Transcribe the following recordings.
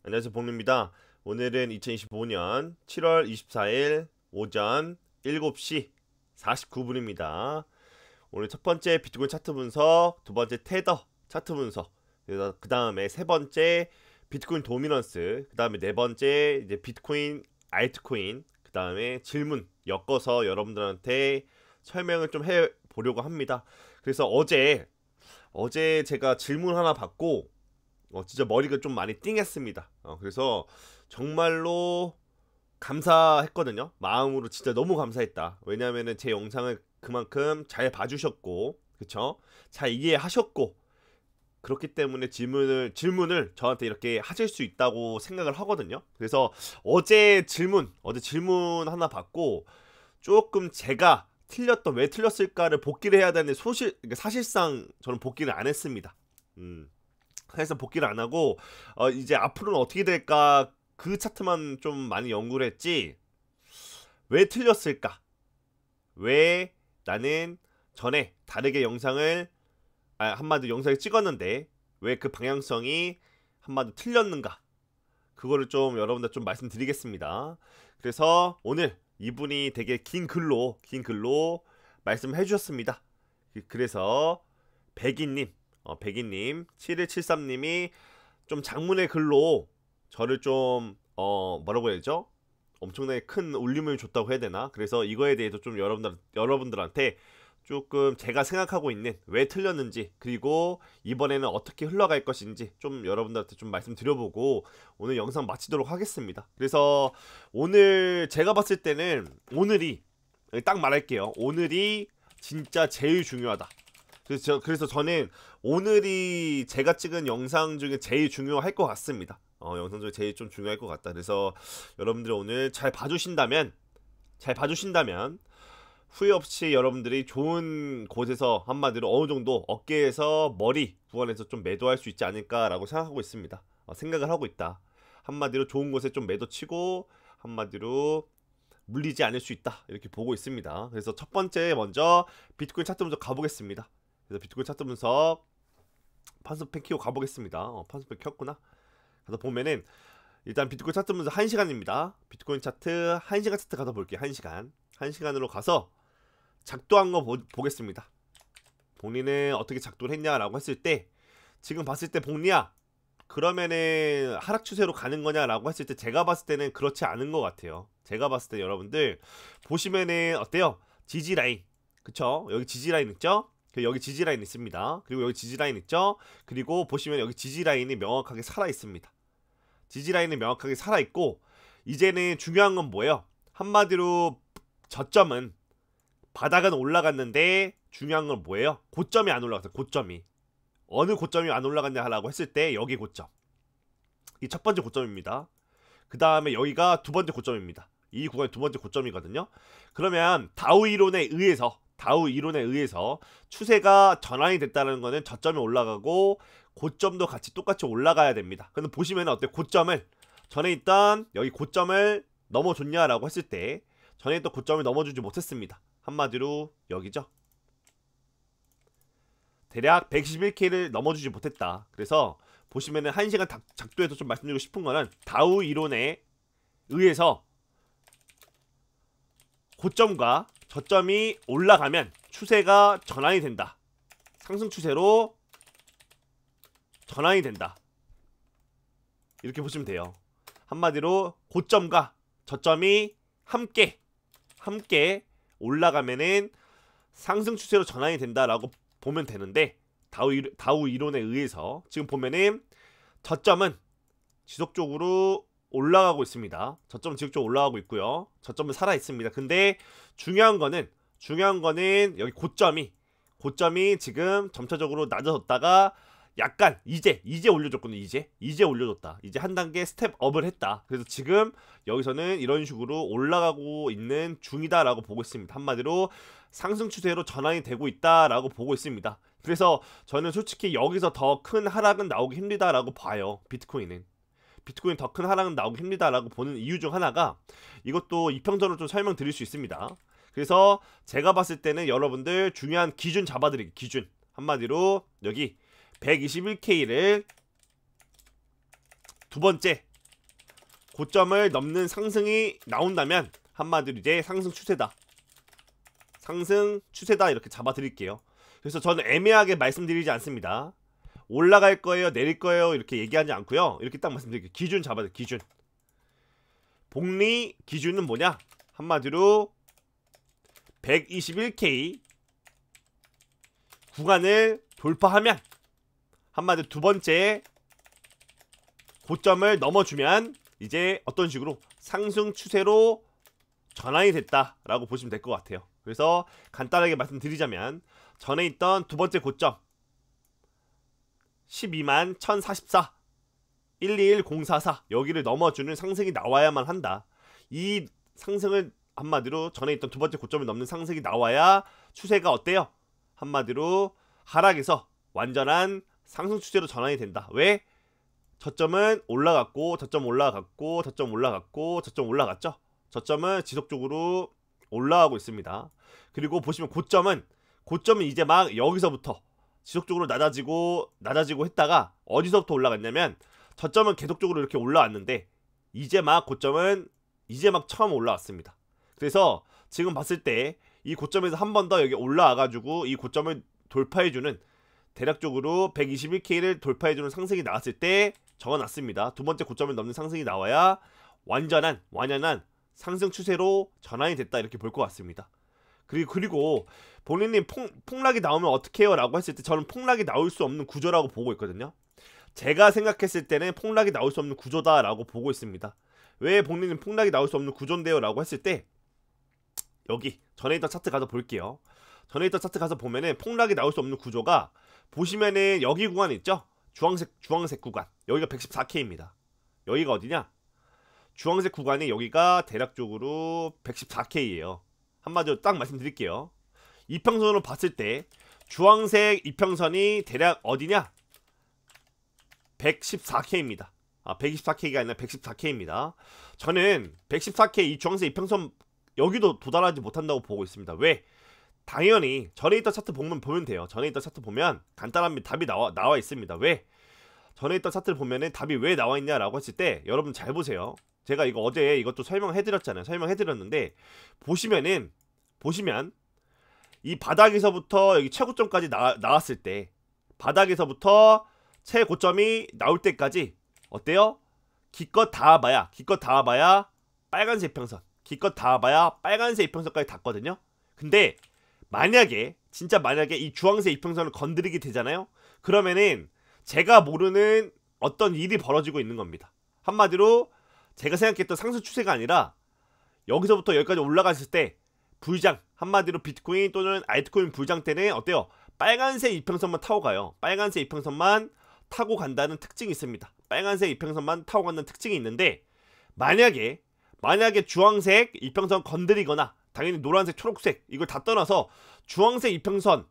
안녕하세요, 복루입니다. 오늘은 2025년 7월 24일 오전 7시 49분입니다. 오늘 첫 번째 비트코인 차트 분석, 두 번째 테더 차트 분석, 그 다음에 세 번째 비트코인 도미넌스, 그 다음에 네 번째 이제 비트코인 알트코인, 그 다음에 질문 엮어서 여러분들한테 설명을 좀 해보려고 합니다. 그래서 어제 제가 질문 하나 받고 진짜 머리가 좀 많이 띵했습니다. 그래서 정말로 감사했거든요. 마음으로 진짜 너무 감사했다. 왜냐면은 제 영상을 그만큼 잘 봐주셨고, 그쵸? 잘 이해하셨고, 그렇기 때문에 질문을 저한테 이렇게 하실 수 있다고 생각을 하거든요. 그래서 어제 질문 하나 받고 조금 제가 왜 틀렸을까를 복기를 해야 되는데 그러니까 사실상 저는 복기를 안 했습니다. 그래서 복기를 안 하고 이제 앞으로는 어떻게 될까 그 차트만 좀 많이 연구를 했지. 왜 틀렸을까? 왜 나는 전에 다르게 한마디로 영상을 찍었는데 왜 그 방향성이 한마디로 틀렸는가? 그거를 좀 여러분들 좀 말씀드리겠습니다. 그래서 오늘 이분이 되게 긴 글로 말씀해 주셨습니다. 그래서 백이님 7173님이 좀 장문의 글로 저를 좀 뭐라고 해야죠? 엄청나게 큰 울림을 줬다고 해야 되나? 그래서 이거에 대해서 좀 여러분들한테 조금 제가 생각하고 있는 왜 틀렸는지, 그리고 이번에는 어떻게 흘러갈 것인지 좀 여러분들한테 좀 말씀드려보고 오늘 영상 마치도록 하겠습니다. 그래서 오늘 제가 봤을 때는 오늘이 딱 말할게요. 오늘이 진짜 제일 중요하다. 그래서 저는 오늘이 제가 찍은 영상 중에 제일 중요할 것 같습니다. 영상 중에 제일 좀 중요할 것 같다. 그래서 여러분들이 오늘 잘 봐주신다면 후회 없이 여러분들이 좋은 곳에서 한마디로 어느 정도 어깨에서 머리 구간에서 좀 매도할 수 있지 않을까라고 생각하고 있습니다. 생각을 하고 있다. 한마디로 좋은 곳에 좀 매도 치고 한마디로 물리지 않을 수 있다, 이렇게 보고 있습니다. 그래서 첫 번째 먼저 비트코인 차트 분석 가보겠습니다. 그래서 비트코인 차트 분석 판스팬 키고 가보겠습니다. 판스팬 켰구나. 가서 보면은 일단 비트코인 차트 분석 1시간입니다. 비트코인 차트 1시간 차트 가서 볼게요. 1시간으로 가서 작동한 거 보겠습니다. 복리는 어떻게 작동을 했냐라고 했을 때, 지금 봤을 때 복리야 그러면은 하락 추세로 가는 거냐라고 했을 때 제가 봤을 때는 그렇지 않은 것 같아요. 제가 봤을 때 여러분들 보시면은 어때요? 지지라인, 그쵸? 여기 지지라인 있죠? 여기 지지라인 있습니다. 그리고 여기 지지라인 있죠? 그리고 보시면 여기 지지라인이 명확하게 살아있습니다. 지지라인이 명확하게 살아있고, 이제는 중요한 건 뭐예요? 한마디로 저점은 바닥은 올라갔는데 중요한 건 뭐예요? 고점이 안 올라갔어요. 고점이 어느 고점이 안 올라갔냐 하라고 했을 때 여기 고점, 이 첫 번째 고점입니다. 그 다음에 여기가 두 번째 고점입니다. 이 구간이 두 번째 고점이거든요. 그러면 다우 이론에 의해서 추세가 전환이 됐다는 거는 저점이 올라가고 고점도 같이 똑같이 올라가야 됩니다. 근데 보시면 어때? 고점을 전에 있던 여기 고점을 넘어줬냐라고 했을 때 전에 있던 고점을 넘어주지 못했습니다. 한마디로 여기죠. 대략 121K를 넘어주지 못했다. 그래서 보시면은 1시간 작도에서 좀 말씀드리고 싶은 거는 다우 이론에 의해서 고점과 저점이 올라가면 추세가 전환이 된다. 상승 추세로 전환이 된다. 이렇게 보시면 돼요. 한마디로 고점과 저점이 함께 올라가면은 상승 추세로 전환이 된다라고 보면 되는데, 다우 이론에 의해서 지금 보면은 저점은 지속적으로 올라가고 있습니다. 저점은 지속적으로 올라가고 있고요. 저점은 살아 있습니다. 근데 중요한 거는 여기 고점이 지금 점차적으로 낮아졌다가 약간 이제 올려줬거든요. 이제 올려줬다. 이제 한 단계 스텝업을 했다. 그래서 지금 여기서는 이런 식으로 올라가고 있는 중이다라고 보고 있습니다. 한마디로 상승 추세로 전환이 되고 있다라고 보고 있습니다. 그래서 저는 솔직히 여기서 더 큰 하락은 나오기 힘들다라고 봐요. 비트코인 더 큰 하락은 나오기 힘들다라고 보는 이유 중 하나가, 이것도 이평선으로 좀 설명드릴 수 있습니다. 그래서 제가 봤을 때는 여러분들 중요한 기준 잡아드릴게요. 기준 한마디로 여기 121K를 두 번째 고점을 넘는 상승이 나온다면 한마디로 이제 상승 추세다. 상승 추세다 이렇게 잡아드릴게요. 그래서 저는 애매하게 말씀드리지 않습니다. 올라갈 거예요, 내릴 거예요 이렇게 얘기하지 않고요. 이렇게 딱 말씀드릴게요. 기준 잡아야 돼. 기준. 복리 기준은 뭐냐? 한마디로 121K 구간을 돌파하면 한마디로 두 번째 고점을 넘어주면 이제 어떤 식으로 상승 추세로 전환이 됐다라고 보시면 될 것 같아요. 그래서 간단하게 말씀드리자면 전에 있던 두 번째 고점 12만 1044 121044 여기를 넘어주는 상승이 나와야만 한다. 이 상승을 한마디로 전에 있던 두 번째 고점을 넘는 상승이 나와야 추세가 어때요? 한마디로 하락에서 완전한 상승 추세로 전환이 된다. 왜? 저점은 올라갔고 저점 올라갔고 저점 올라갔고 저점 올라갔죠. 저점은 지속적으로 올라가고 있습니다. 그리고 보시면 고점은 이제 막 여기서부터 지속적으로 낮아지고 했다가 어디서부터 올라갔냐면 저점은 계속적으로 이렇게 올라왔는데 이제 막 고점은 이제 막 처음 올라왔습니다. 그래서 지금 봤을 때 이 고점에서 한 번 더 여기 올라와가지고 이 고점을 돌파해주는 대략적으로 121K를 돌파해주는 상승이 나왔을 때 적어놨습니다. 두 번째 고점을 넘는 상승이 나와야 완연한 상승 추세로 전환이 됐다 이렇게 볼 것 같습니다. 그리고 본인님 폭락이 나오면 어떻게 해요? 라고 했을 때 저는 폭락이 나올 수 없는 구조라고 보고 있거든요. 제가 생각했을 때는 폭락이 나올 수 없는 구조다 라고 보고 있습니다. 왜 본인은 폭락이 나올 수 없는 구조인데요? 라고 했을 때 여기 전에 있던 차트 가서 볼게요. 전에 있던 차트 가서 보면은 폭락이 나올 수 없는 구조가 보시면은 여기 구간 있죠? 주황색 구간 여기가 114K입니다. 여기가 어디냐? 주황색 구간이 여기가 대략적으로 114K예요. 한마디로 딱 말씀드릴게요. 이평선으로 봤을 때 주황색 이평선이 대략 어디냐? 114K입니다. 124K가 아니라 114K입니다. 저는 114K 이 주황색 이평선 여기도 도달하지 못한다고 보고 있습니다. 왜? 당연히 전에 있던 차트 보면 돼요. 전에 있던 차트 보면 간단합니다. 답이 나와 있습니다. 왜? 전에 있던 차트를 보면은 답이 왜 나와 있냐라고 했을 때 여러분 잘 보세요. 제가 이거 어제 이것도 설명해드렸잖아요. 설명해드렸는데 보시면 이 바닥에서부터 여기 최고점까지 나왔을 때 바닥에서부터 최고점이 나올 때까지 어때요? 기껏 닿아봐야 빨간색 이평선 기껏 닿아봐야 빨간색 이평선까지 닿거든요. 근데 진짜 만약에 이 주황색 이평선을 건드리게 되잖아요. 그러면은 제가 모르는 어떤 일이 벌어지고 있는 겁니다. 한마디로 제가 생각했던 상승 추세가 아니라 여기서부터 여기까지 올라갔을 때 불장, 한마디로 비트코인 또는 알트코인 불장 때는 어때요? 빨간색 이평선만 타고 가요. 빨간색 이평선만 타고 간다는 특징이 있습니다. 빨간색 이평선만 타고 간다는 특징이 있는데 만약에 주황색 이평선 건드리거나 당연히 노란색, 초록색 이걸 다 떠나서 주황색 이평선만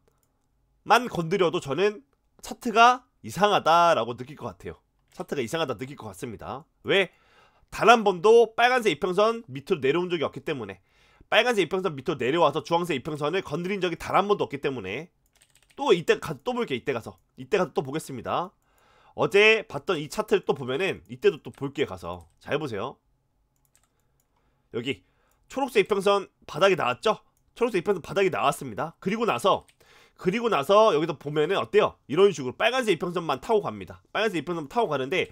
건드려도 저는 차트가 이상하다라고 느낄 것 같아요. 차트가 이상하다 느낄 것 같습니다. 왜? 단 한 번도 빨간색 이평선 밑으로 내려온 적이 없기 때문에 빨간색 이평선 밑으로 내려와서 주황색 이평선을 건드린 적이 단 한 번도 없기 때문에 또 이때 가서 또 볼게요. 이때 가서 또 보겠습니다. 어제 봤던 이 차트를 또 보면은 이때도 또 볼게요. 가서 잘 보세요. 여기 초록색 이평선 바닥이 나왔죠? 초록색 이평선 바닥이 나왔습니다. 그리고 나서 여기서 보면은 어때요? 이런 식으로 빨간색 이평선만 타고 갑니다. 빨간색 이평선 타고 가는데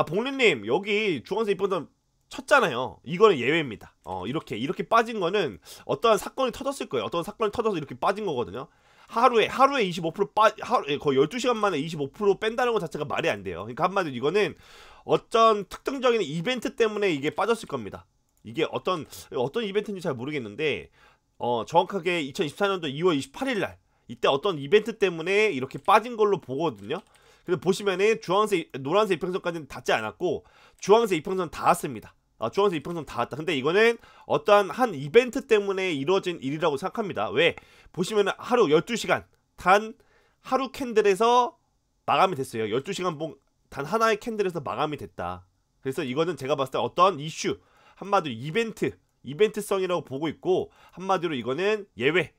복리님 여기 주황색 이평선 쳤잖아요. 이거는 예외입니다. 이렇게 빠진 거는 어떠한 사건이 터졌을 거예요. 어떤 사건이 터져서 이렇게 빠진 거거든요. 하루에 25% 거의 12시간 만에 25% 뺀다는 것 자체가 말이 안 돼요. 그러니까 한마디로 이거는 어떤 특정적인 이벤트 때문에 이게 빠졌을 겁니다. 이게 어떤 이벤트인지 잘 모르겠는데 정확하게 2024년도 2월 28일 날 이때 어떤 이벤트 때문에 이렇게 빠진 걸로 보거든요. 그래서 보시면은 노란색 이평선까지는 닿지 않았고 주황색 이평선 닿았습니다. 주황색 이평선 닿았다. 근데 이거는 어떠한 한 이벤트 때문에 이루어진 일이라고 생각합니다. 왜? 보시면은 하루 12시간 단 하루 캔들에서 마감이 됐어요. 12시간 단 하나의 캔들에서 마감이 됐다. 그래서 이거는 제가 봤을 때 어떤 이슈 한마디로 이벤트성이라고 보고 있고 한마디로 이거는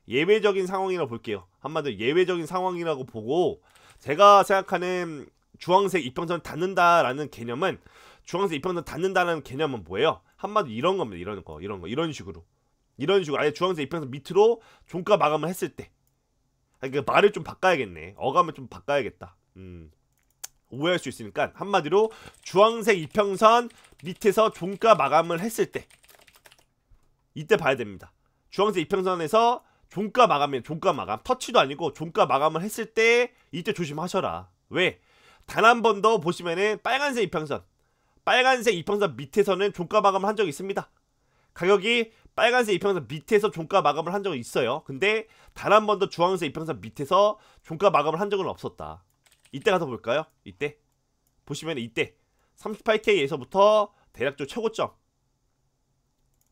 예외적인 상황이라고 볼게요. 한마디로 예외적인 상황이라고 보고 제가 생각하는 주황색 이평선을 닿는다라는 개념은 주황색 이평선 닫는다는 개념은 뭐예요? 한마디로 이런 겁니다. 이런 식으로 아예 주황색 이평선 밑으로 종가 마감을 했을 때. 그러니까 말을 좀 바꿔야겠네. 어감을 좀 바꿔야겠다. 오해할 수 있으니까 한마디로 주황색 이평선 밑에서 종가 마감을 했을 때, 이때 봐야 됩니다. 주황색 이평선에서 종가 마감이면 종가 마감, 터치도 아니고 종가 마감을 했을 때 이때 조심하셔라. 왜? 단 한 번 더 보시면은 빨간색 이평선 밑에서는 종가 마감을 한 적이 있습니다. 가격이 빨간색 이평선 밑에서 종가 마감을 한 적은 있어요. 근데 단 한 번 더 주황색 이평선 밑에서 종가 마감을 한 적은 없었다. 이때 가서 볼까요? 이때 보시면 이때 38K에서부터 대략적으로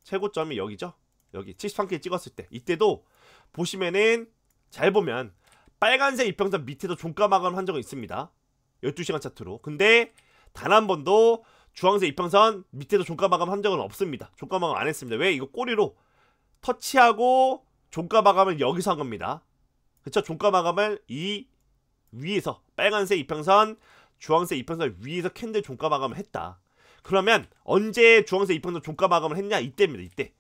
최고점이 여기죠. 여기 73K 찍었을 때, 이때도 보시면은 잘 보면 빨간색 이평선 밑에서 종가 마감을 한 적은 있습니다. 12시간 차트로. 근데 단 한 번도 주황색 이평선 밑에서 종가 마감 한 적은 없습니다. 종가 마감 안 했습니다. 왜? 이거 꼬리로 터치하고 종가 마감을 여기서 한 겁니다. 그쵸? 종가 마감을 이 위에서 빨간색 이평선, 주황색 이평선 위에서 캔들 종가 마감을 했다. 그러면 언제 주황색 이평선 종가 마감을 했냐? 이때입니다. 이때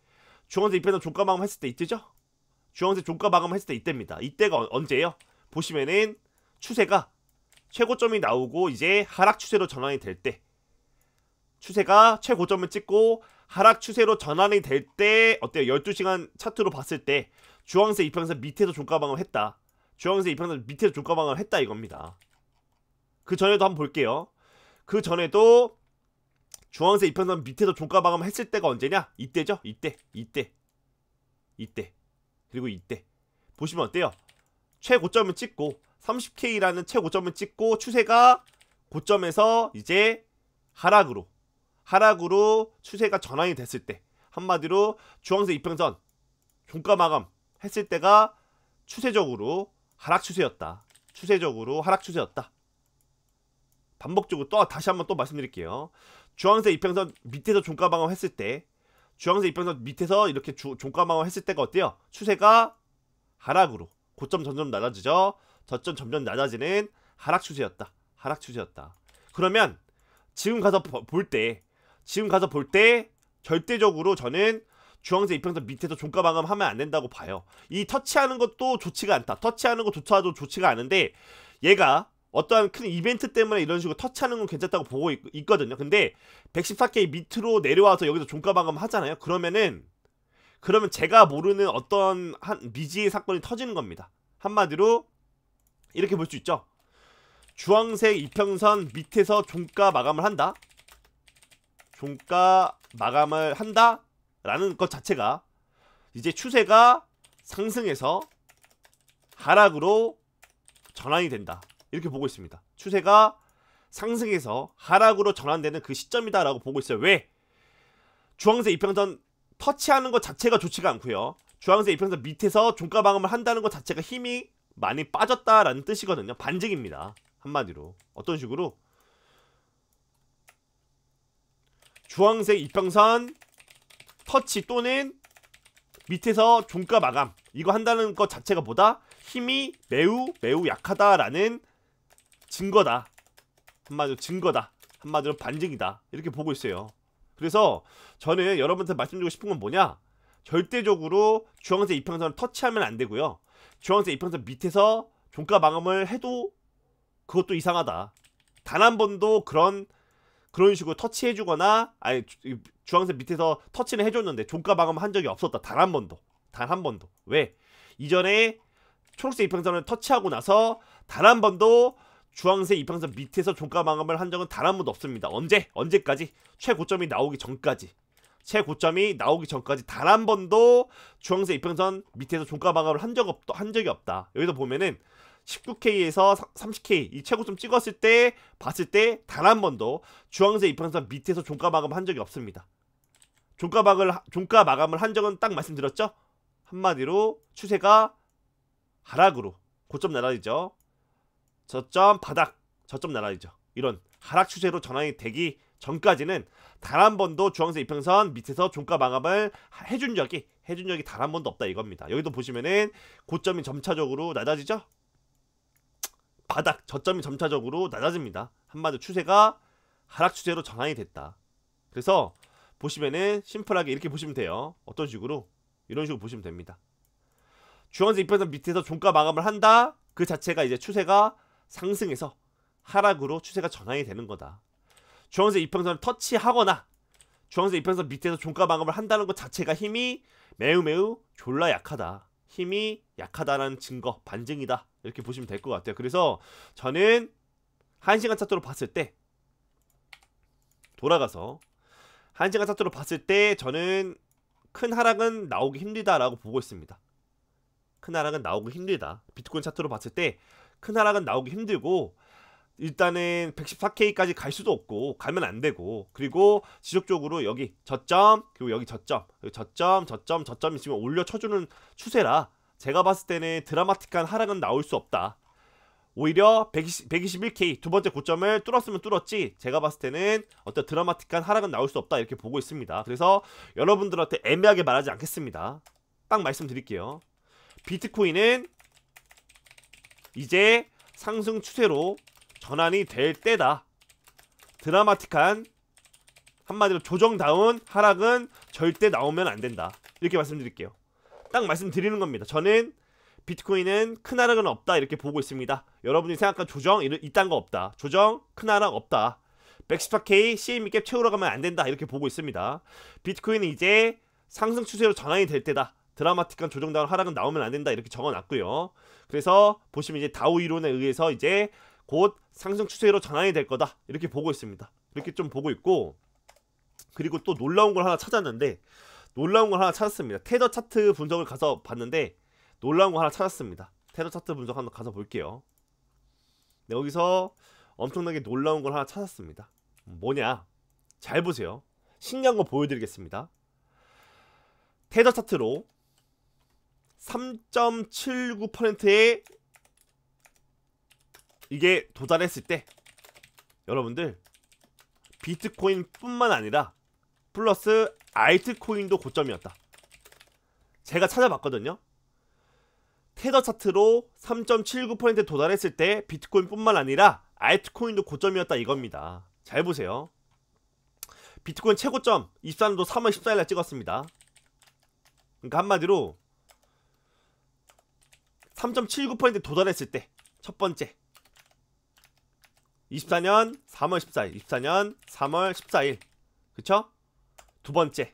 주황색 이평선 종가 마감 했을 때 이때죠? 주황색 종가 마감 했을 때 이때입니다. 이때가 언제예요? 보시면은 추세가 최고점이 나오고 이제 하락 추세로 전환이 될 때, 추세가 최고점을 찍고 하락 추세로 전환이 될 때 어때요? 12시간 차트로 봤을 때 주황색 이평선 밑에서 종가 마감을 했다. 주황색 이평선 밑에서 종가 마감을 했다 이겁니다. 그 전에도 한번 볼게요. 그 전에도 주황색 이평선 밑에서 종가 마감을 했을 때가 언제냐? 이때죠? 이때 그리고 이때 보시면 어때요? 최고점을 찍고 30K라는 최고점을 찍고 추세가 고점에서 이제 하락으로 추세가 전환이 됐을 때, 한마디로 주황색 이평선 종가 마감 했을 때가 추세적으로 하락 추세였다. 반복적으로 또 다시 한번 또 말씀드릴게요. 주황색 이평선 밑에서 종가 마감 했을 때, 주황색 이평선 밑에서 이렇게 종가 마감 했을 때가 어때요? 추세가 하락으로, 고점 점점 낮아지죠. 저점 점점 낮아지는 하락 추세였다. 그러면 지금 가서 볼 때 절대적으로 저는 주황색 이평선 밑에서 종가 마감하면 안 된다고 봐요. 이 터치하는 것도 좋지가 않다. 터치하는 것조차도 좋지가 않은데, 얘가 어떠한 큰 이벤트 때문에 이런 식으로 터치하는 건 괜찮다고 보고 있거든요. 근데 114K 밑으로 내려와서 여기서 종가 마감 하잖아요. 그러면 제가 모르는 어떤 한 미지의 사건이 터지는 겁니다. 한마디로 이렇게 볼 수 있죠. 주황색 이평선 밑에서 종가 마감을 한다. 라는 것 자체가 이제 추세가 상승해서 하락으로 전환이 된다. 이렇게 보고 있습니다. 추세가 상승해서 하락으로 전환되는 그 시점이다 라고 보고 있어요. 왜? 주황색 이평선 터치하는 것 자체가 좋지가 않고요. 주황색 이평선 밑에서 종가 마감을 한다는 것 자체가 힘이 많이 빠졌다라는 뜻이거든요. 반증입니다. 한마디로 어떤 식으로 주황색 이평선 터치 또는 밑에서 종가 마감 이거 한다는 것 자체가 보다 힘이 매우 약하다라는 증거다. 한마디로 반증이다. 이렇게 보고 있어요. 그래서 저는 여러분한테 말씀드리고 싶은 건 뭐냐, 절대적으로 주황색 이평선을 터치하면 안 되고요. 주황색 이평선 밑에서 종가 마감을 해도 그것도 이상하다. 단 한 번도 그런 식으로 터치해주거나, 아니 주황색 밑에서 터치는 해줬는데 종가 마감을 한 적이 없었다. 단 한 번도. 왜? 이전에 초록색 이평선을 터치하고 나서 단 한 번도 주황색 이평선 밑에서 종가 마감을 한 적은 단 한 번도 없습니다. 언제까지? 최고점이 나오기 전까지 단 한 번도 주황색 이평선 밑에서 종가 마감을 한 적이 없다. 여기서 보면은 19K에서 30K 이 최고점 찍었을 때 봤을 때 단 한 번도 주황색 이평선 밑에서 종가 마감을 한 적이 없습니다. 종가 마감을 한 적은 딱 말씀드렸죠? 한마디로 추세가 하락으로 고점 나라이죠. 저점 바닥, 저점 나라이죠. 이런 하락 추세로 전환이 되기 전까지는 단 한 번도 주황색 이평선 밑에서 종가 마감을 해준 적이 단 한 번도 없다 이겁니다. 여기도 보시면은 고점이 점차적으로 낮아지죠. 바닥, 저점이 점차적으로 낮아집니다. 한마디로 추세가 하락 추세로 전환이 됐다. 그래서 보시면은 심플하게 이렇게 보시면 돼요. 어떤 식으로? 이런 식으로 보시면 됩니다. 주황색 이평선 밑에서 종가 마감을 한다. 그 자체가 이제 추세가 상승해서 하락으로 추세가 전환이 되는 거다. 주황색 이평선을 터치하거나 주황색 이평선 밑에서 종가 마감을 한다는 것 자체가 힘이 매우 졸라 약하다. 힘이 약하다라는 증거, 반증이다. 이렇게 보시면 될 것 같아요. 그래서 저는 1시간 차트로 봤을 때 돌아가서 1시간 차트로 봤을 때 저는 큰 하락은 나오기 힘들다라고 보고 있습니다. 큰 하락은 나오기 힘들다. 비트코인 차트로 봤을 때 큰 하락은 나오기 힘들고 일단은 114K까지 갈 수도 없고 가면 안 되고 그리고 지속적으로 여기 저점 그리고 여기 저점 있으면 올려쳐주는 추세라 제가 봤을 때는 드라마틱한 하락은 나올 수 없다. 오히려 121K 두 번째 고점을 뚫었으면 뚫었지 제가 봤을 때는 어떤 드라마틱한 하락은 나올 수 없다 이렇게 보고 있습니다. 그래서 여러분들한테 애매하게 말하지 않겠습니다. 딱 말씀드릴게요. 비트코인은 이제 상승 추세로 전환이 될 때다. 드라마틱한 한마디로 조정다운 하락은 절대 나오면 안 된다. 이렇게 말씀드릴게요. 딱 말씀드리는 겁니다. 저는 비트코인은 큰 하락은 없다 이렇게 보고 있습니다. 여러분이 생각한 조정 이딴 거 없다. 조정 큰 하락 없다. 114K CME 갭 채우러 가면 안 된다 이렇게 보고 있습니다. 비트코인은 이제 상승 추세로 전환이 될 때다. 드라마틱한 조정다운 하락은 나오면 안 된다 이렇게 적어놨고요. 그래서 보시면 이제 다우 이론에 의해서 이제 곧 상승 추세로 전환이 될 거다 이렇게 보고 있습니다. 이렇게 좀 보고 있고 그리고 또 놀라운 걸 하나 찾았는데 놀라운 걸 하나 찾았습니다. 테더 차트 분석을 가서 봤는데 놀라운 거 하나 찾았습니다. 테더 차트 분석 한번 가서 볼게요. 네, 여기서 엄청나게 놀라운 걸 하나 찾았습니다. 뭐냐? 잘 보세요. 신기한 거 보여드리겠습니다. 테더 차트로 3.79%의 이게 도달했을 때 여러분들 비트코인 뿐만 아니라 플러스 알트코인도 고점이었다. 제가 찾아봤거든요. 테더 차트로 3.79%에 도달했을 때 비트코인 뿐만 아니라 알트코인도 고점이었다 이겁니다. 잘 보세요. 비트코인 최고점 24년도 3월 14일날 찍었습니다. 그러니까 한마디로 3.79%에 도달했을 때 첫 번째 24년 3월 14일 24년 3월 14일 그쵸? 두 번째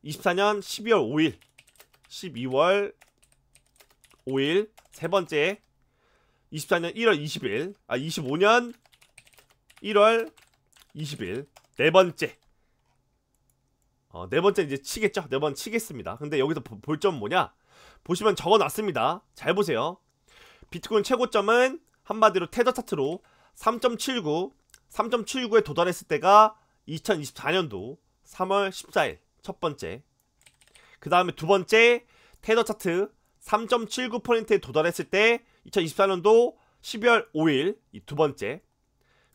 24년 12월 5일 12월 5일 세 번째 24년 1월 20일 25년 1월 20일 네 번째 네 번째 이제 치겠죠? 네 번 치겠습니다. 근데 여기서 볼 점은 뭐냐? 보시면 적어놨습니다. 잘 보세요. 비트코인 최고점은 한마디로 테더 차트로 3.79에 도달했을 때가 2024년도 3월 14일 첫 번째. 그 다음에 두 번째 테더 차트 3.79%에 도달했을 때 2024년도 12월 5일 이 두 번째.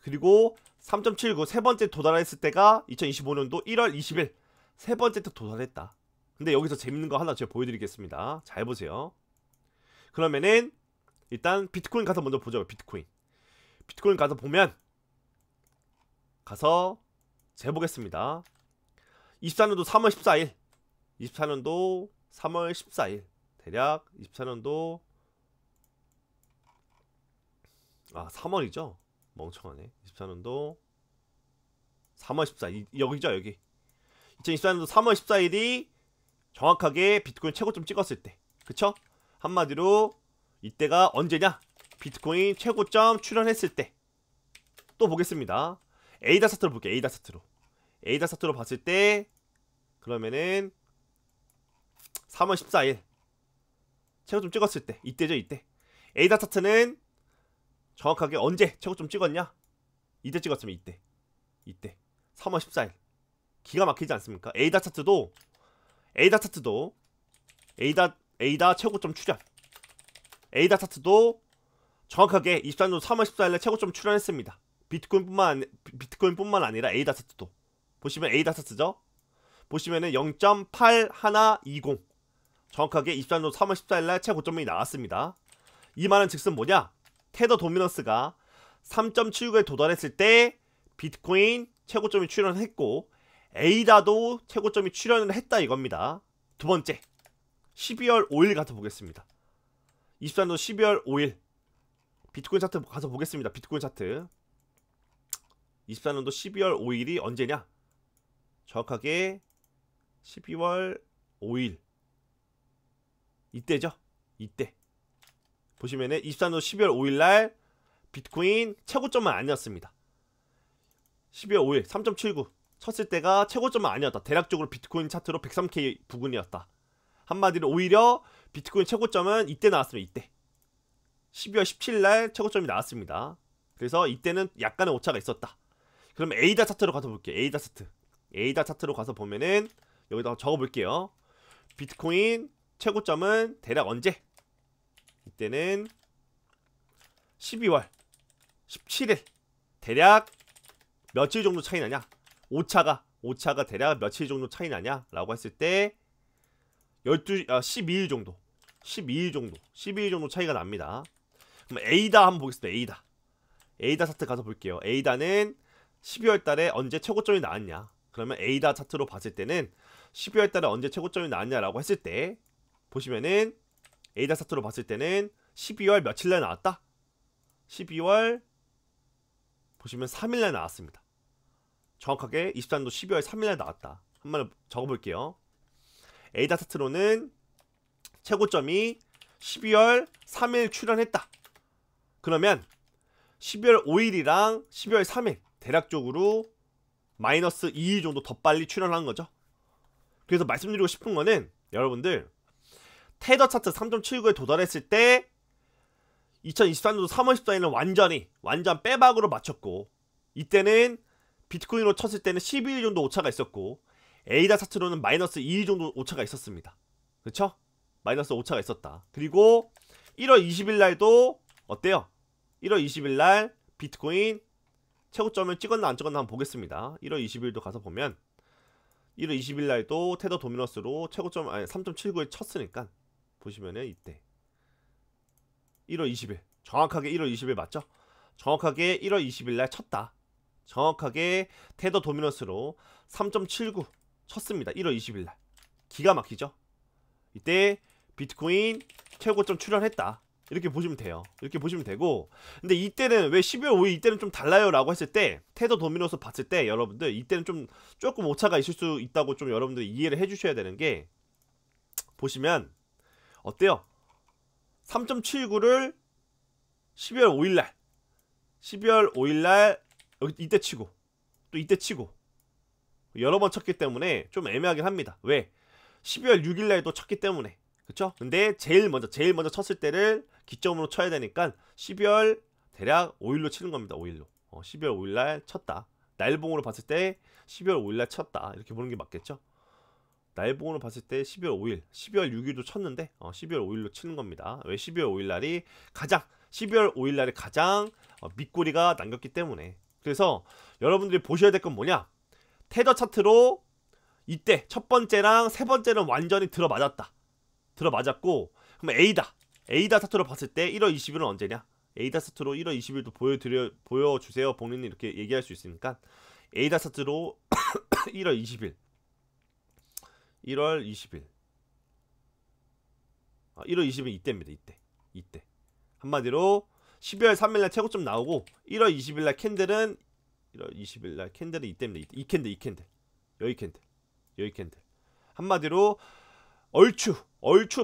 그리고 3.79 세 번째 도달했을 때가 2025년도 1월 20일 세 번째 때 도달했다. 근데 여기서 재밌는 거 하나 제가 보여드리겠습니다. 잘 보세요. 그러면은 일단 비트코인 가서 먼저 보죠. 비트코인 가서 보면 가서 재보겠습니다. 24년도 3월 14일 24년도 3월 14일 대략 24년도 3월이죠. 멍청하네. 24년도 3월 14일 여기죠. 여기 2024년도 3월 14일이 정확하게 비트코인 최고점 찍었을 때 그쵸? 한마디로 이때가 언제냐? 비트코인 최고점 출현했을 때. 또 보겠습니다. 에이다 차트로 볼게요. 에이다 차트로 봤을 때 그러면은 3월 14일 최고점 찍었을 때 이때죠. 이때 에이다 차트는 정확하게 언제 최고점 찍었냐? 이때 찍었으면 이때 3월 14일 기가 막히지 않습니까? 에이다 차트도 에이다 최고점 출현 에이다 차트도 정확하게 24년도 3월 14일에 최고점 출현했습니다. 비트코인뿐만 아니라 에이다 차트도 보시면 에이다 차트죠. 보시면은 0.8120 정확하게 24년도 3월 14일날 최고점이 나왔습니다. 이 말은 즉슨 뭐냐? 테더 도미넌스가 3.79에 도달했을 때 비트코인 최고점이 출현했고 에이다도 최고점이 출현을 했다 이겁니다. 두 번째 12월 5일 가서 보겠습니다. 23년 12월 5일 비트코인 차트 가서 보겠습니다. 비트코인 차트 24년도 12월 5일이 언제냐? 정확하게 12월 5일 이때죠. 이때 보시면은 24년도 12월 5일날 비트코인 최고점은 아니었습니다. 12월 5일 3.79 쳤을 때가 최고점은 아니었다. 대략적으로 비트코인 차트로 103K 부근이었다. 한마디로 오히려 비트코인 최고점은 이때 나왔습니다. 이때 12월 17일날 최고점이 나왔습니다. 그래서 이때는 약간의 오차가 있었다. 그럼 에이다 차트로 가서 볼게요. 에이다 차트로 가서 보면은 여기다가 적어볼게요. 비트코인 최고점은 대략 언제? 이때는 12월 17일 대략 며칠 정도 차이 나냐? 오차가 대략 며칠 정도 차이 나냐? 라고 했을 때 12일 정도 차이가 납니다. 그럼 에이다 한번 보겠습니다. 에이다 차트 가서 볼게요. 에이다는 12월 달에 언제 최고점이 나왔냐? 그러면 에이다 차트로 봤을 때는 12월 달에 언제 최고점이 나왔냐라고 했을 때 보시면은 에이다 차트로 봤을 때는 12월 며칠 날 나왔다? 12월 보시면 3일 날 나왔습니다. 정확하게 23년도 12월 3일 날 나왔다. 한번 적어볼게요. 에이다 차트로는 최고점이 12월 3일 출현했다. 그러면 12월 5일이랑 12월 3일 대략적으로 마이너스 2일 정도 더 빨리 출현한 거죠. 그래서 말씀드리고 싶은 거는 여러분들 테더 차트 3.79에 도달했을 때 2023년도 3월 14일은 완전 빼박으로 맞췄고 이때는 비트코인으로 쳤을 때는 12일 정도 오차가 있었고 에이다 차트로는 마이너스 2일 정도 오차가 있었습니다. 그쵸? 마이너스 오차가 있었다. 그리고 1월 20일 날도 어때요? 1월 20일 날 비트코인 최고점을 찍었나 안 찍었나 한번 보겠습니다. 1월 20일도 가서 보면 1월 20일 날도 테더 도미너스로 최고점 3.79에 쳤으니까 보시면은 이때 1월 20일 정확하게 1월 20일 맞죠? 정확하게 1월 20일 날 쳤다. 정확하게 테더 도미너스로 3.79 쳤습니다. 1월 20일 날 기가 막히죠? 이때 비트코인 최고점 출현했다. 이렇게 보시면 돼요. 이렇게 보시면 되고 근데 이때는 왜 12월 5일 이때는 좀 달라요 라고 했을 때 테더 도미노스 봤을 때 여러분들 이때는 좀 조금 오차가 있을 수 있다고 좀 여러분들이 이해를 해주셔야 되는 게 보시면 어때요? 3.79를 12월 5일날 여기 이때 치고 또 이때 치고 여러 번 쳤기 때문에 좀 애매하긴 합니다. 왜? 12월 6일날도 쳤기 때문에 그쵸? 근데 제일 먼저 쳤을 때를 기점으로 쳐야 되니까 12월 대략 5일로 치는 겁니다. 5일로 12월 5일날 쳤다. 날봉으로 봤을 때 12월 5일날 쳤다. 이렇게 보는 게 맞겠죠? 날봉으로 봤을 때 12월 5일 12월 6일도 쳤는데 12월 5일로 치는 겁니다. 왜? 12월 5일날이 가장 밑꼬리가 남겼기 때문에. 그래서 여러분들이 보셔야 될 건 뭐냐? 테더 차트로 이때 첫 번째랑 세 번째는 완전히 들어맞았고 그럼 에이다 차트로 봤을 때 1월 20일은 언제냐? 에이다 차트로 1월 20일도 보여주세요 본인이 이렇게 얘기할 수 있으니까 에이다 차트로 1월 20일 1월 20일 이때입니다. 이때 한마디로 12월 3일날 최고점 나오고 1월 20일날 캔들은 1월 20일날 캔들은 이때입니다. 이 캔들 여기 캔들 한마디로 얼추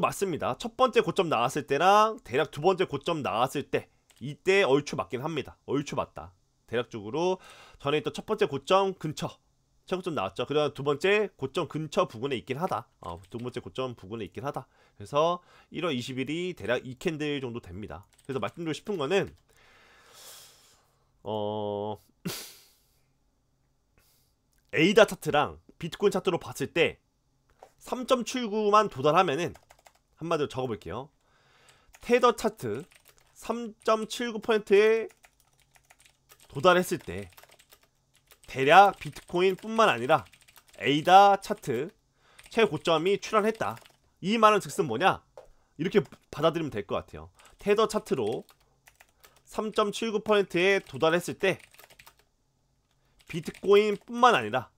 맞습니다. 첫 번째 고점 나왔을 때랑 대략 두 번째 고점 나왔을 때 이때 얼추 맞긴 합니다. 얼추 맞다. 대략적으로 전에 있던 첫 번째 고점 근처 최고점 나왔죠. 그다음 두 번째 고점 근처 부근에 있긴 하다. 두 번째 고점 부근에 있긴 하다. 그래서 1월 20일이 대략 2캔들 정도 됩니다. 그래서 말씀드리고 싶은 거는 에이다 차트랑 비트코인 차트로 봤을 때 3.79만 도달하면은 한마디로 적어볼게요. 테더 차트 3.79%에 도달했을 때 대략 비트코인 뿐만 아니라 에이다 차트 최고점이 출현했다. 이 말은 즉슨 뭐냐? 이렇게 받아들이면 될 것 같아요. 테더 차트로 3.79%에 도달했을 때 비트코인 뿐만 아니라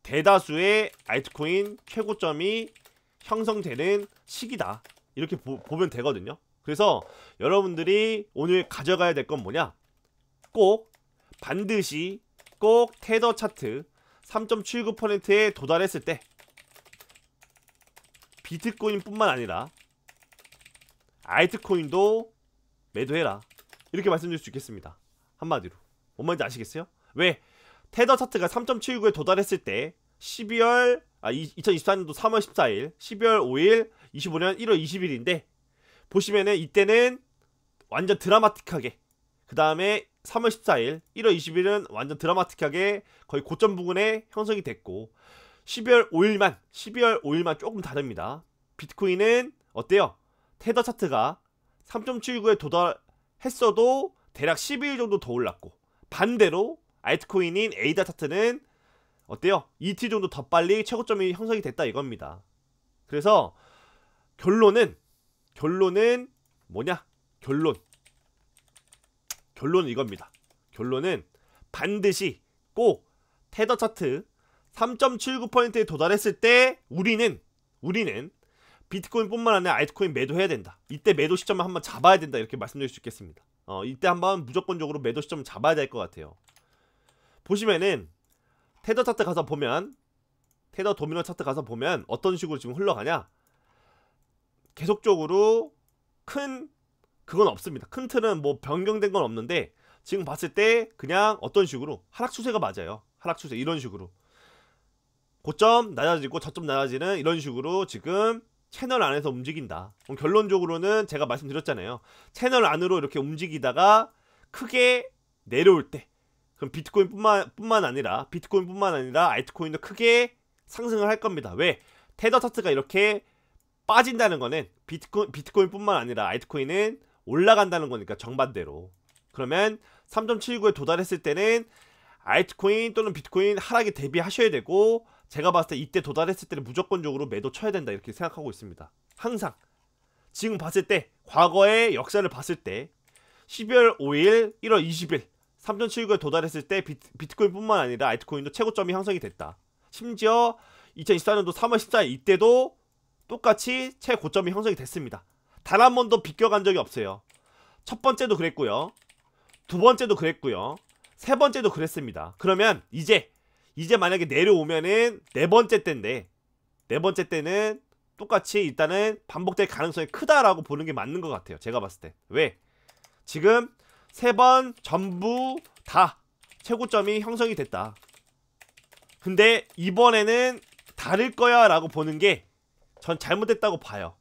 대다수의 알트코인 최고점이 형성되는 시기다, 이렇게 보면 되거든요. 그래서 여러분들이 오늘 가져가야 될 건 뭐냐, 꼭 반드시 꼭 테더 차트 3.79%에 도달했을 때 비트코인 뿐만 아니라 알트코인도 매도해라, 이렇게 말씀드릴 수 있겠습니다. 한마디로 뭔 말인지 아시겠어요? 왜? 테더 차트가 3.79에 도달했을 때 2024년도 3월 14일, 12월 5일, 25년 1월 20일인데 보시면은 이때는 완전 드라마틱하게, 그 다음에 3월 14일, 1월 20일은 완전 드라마틱하게 거의 고점 부근에 형성이 됐고 12월 5일만 조금 다릅니다. 비트코인은 어때요? 테더 차트가 3.79에 도달했어도 대략 12일 정도 더 올랐고, 반대로 알트코인인 에이다 차트는 어때요? 이틀 정도 더 빨리 최고점이 형성이 됐다 이겁니다. 그래서 결론은 뭐냐? 결론은 이겁니다. 결론은 반드시 꼭 테더 차트 3.79%에 도달했을 때 우리는 비트코인 뿐만 아니라 알트코인 매도해야 된다. 이때 매도 시점을 한번 잡아야 된다, 이렇게 말씀드릴 수 있겠습니다. 이때 한번 무조건적으로 매도 시점을 잡아야 될 것 같아요. 보시면은 테더 차트 가서 보면, 테더 도미노 차트 가서 보면 어떤 식으로 지금 흘러가냐, 계속적으로 큰 그건 없습니다. 큰 틀은 뭐 변경된 건 없는데 지금 봤을 때 그냥 어떤 식으로 하락 추세가 맞아요. 하락 추세, 이런 식으로 고점 낮아지고 저점 낮아지는 이런 식으로 지금 채널 안에서 움직인다. 그럼 결론적으로는 제가 말씀드렸잖아요. 채널 안으로 이렇게 움직이다가 크게 내려올 때, 그럼 비트코인뿐만 아니라 알트코인도 크게 상승을 할 겁니다. 왜? 테더 차트가 이렇게 빠진다는 거는 비트코인뿐만 아니라 알트코인은 올라간다는 거니까, 정반대로. 그러면 3.79에 도달했을 때는 알트코인 또는 비트코인 하락에 대비하셔야 되고, 제가 봤을 때 이때 도달했을 때는 무조건적으로 매도 쳐야 된다, 이렇게 생각하고 있습니다. 항상 지금 봤을 때, 과거의 역사를 봤을 때 12월 5일, 1월 20일 3.79에 도달했을 때 비트코인뿐만 아니라 알트코인도 최고점이 형성이 됐다. 심지어 2024년도 3월 14일 이때도 똑같이 최고점이 형성이 됐습니다. 단 한 번도 비껴간 적이 없어요. 첫 번째도 그랬고요, 두 번째도 그랬고요, 세 번째도 그랬습니다. 그러면 이제 만약에 내려오면은 네 번째 때인데, 네 번째 때는 똑같이 일단은 반복될 가능성이 크다라고 보는 게 맞는 것 같아요, 제가 봤을 때. 왜? 지금 세 번 전부 다 최고점이 형성이 됐다. 근데 이번에는 다를 거야 라고 보는 게 전 잘못됐다고 봐요.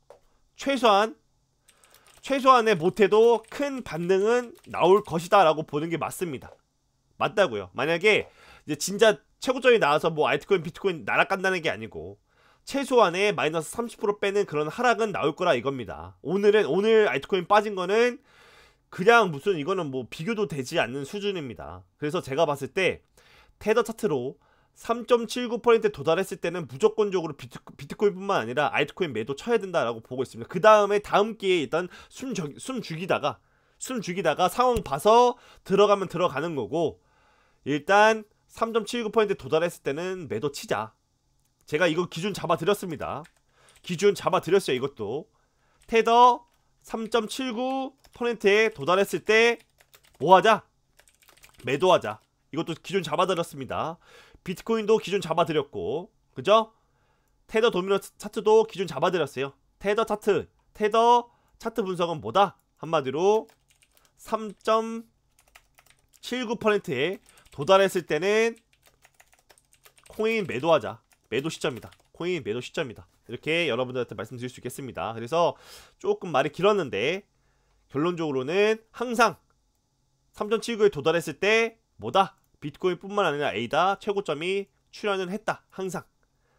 최소한의 못해도 큰 반등은 나올 것이다 라고 보는 게 맞습니다. 맞다고요. 만약에 이제 진짜 최고점이 나와서 뭐 알트코인 비트코인 날아간다는 게 아니고 최소한의 마이너스 30% 빼는 그런 하락은 나올 거라 이겁니다. 오늘 알트코인 빠진 거는 그냥 무슨, 이거는 뭐 비교도 되지 않는 수준입니다. 그래서 제가 봤을 때 테더 차트로 3.79%에 도달했을 때는 무조건적으로 비트코인뿐만 아니라 알트코인 매도 쳐야 된다라고 보고 있습니다. 그 다음에 다음 기회에 일단 숨 죽이다가 상황 봐서 들어가면 들어가는 거고, 일단 3.79%에 도달했을 때는 매도 치자. 제가 이거 기준 잡아드렸습니다. 기준 잡아드렸어요. 이것도 테더 3.79%에 도달했을 때 뭐하자? 매도하자. 이것도 기준 잡아드렸습니다. 비트코인도 기준 잡아드렸고, 그죠? 테더 도미노 차트도 기준 잡아드렸어요. 테더 차트 분석은 뭐다? 한마디로 3.79%에 도달했을 때는 코인 매도하자. 매도 시점이다. 코인 매도 시점이다. 이렇게 여러분들한테 말씀드릴 수 있겠습니다. 그래서 조금 말이 길었는데 결론적으로는 항상 3.79에 도달했을 때 뭐다? 비트코인 뿐만 아니라 에이다 최고점이 출현을 했다. 항상.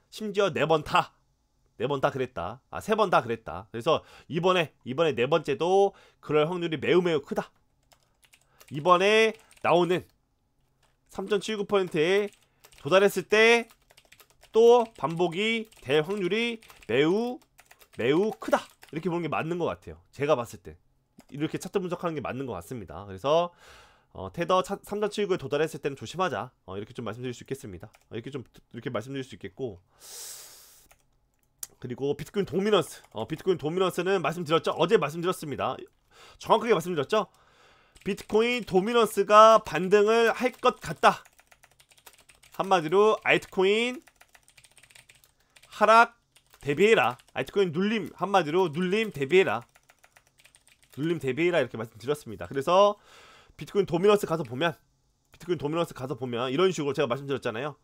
심지어 4번 다 그랬다. 3번 다 그랬다. 그래서 이번에 네 번째도 그럴 확률이 매우 크다. 이번에 나오는 3.79%에 도달했을 때 또 반복이 될 확률이 매우 크다. 이렇게 보는 게 맞는 것 같아요. 제가 봤을 때. 이렇게 차트 분석하는 게 맞는 것 같습니다. 그래서 테더 3.79에 도달했을 때는 조심하자. 이렇게 좀 말씀드릴 수 있겠습니다. 이렇게 말씀드릴 수 있겠고, 그리고 비트코인 도미넌스. 비트코인 도미넌스는 말씀드렸죠. 어제 말씀드렸습니다. 정확하게 말씀드렸죠. 비트코인 도미넌스가 반등을 할 것 같다. 한마디로 알트코인 하락 대비해라. 알트코인 눌림, 한마디로 눌림 대비해라. 눌림 대비해라 이렇게 말씀드렸습니다. 그래서 비트코인 도미넌스 가서 보면 이런 식으로 제가 말씀드렸잖아요.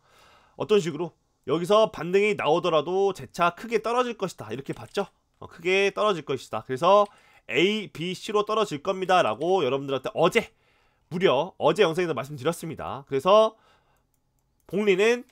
어떤 식으로 여기서 반등이 나오더라도 재차 크게 떨어질 것이다 이렇게 봤죠. 크게 떨어질 것이다. 그래서 A, B, C로 떨어질 겁니다 라고 여러분들한테 어제 영상에서 말씀드렸습니다. 그래서 복리는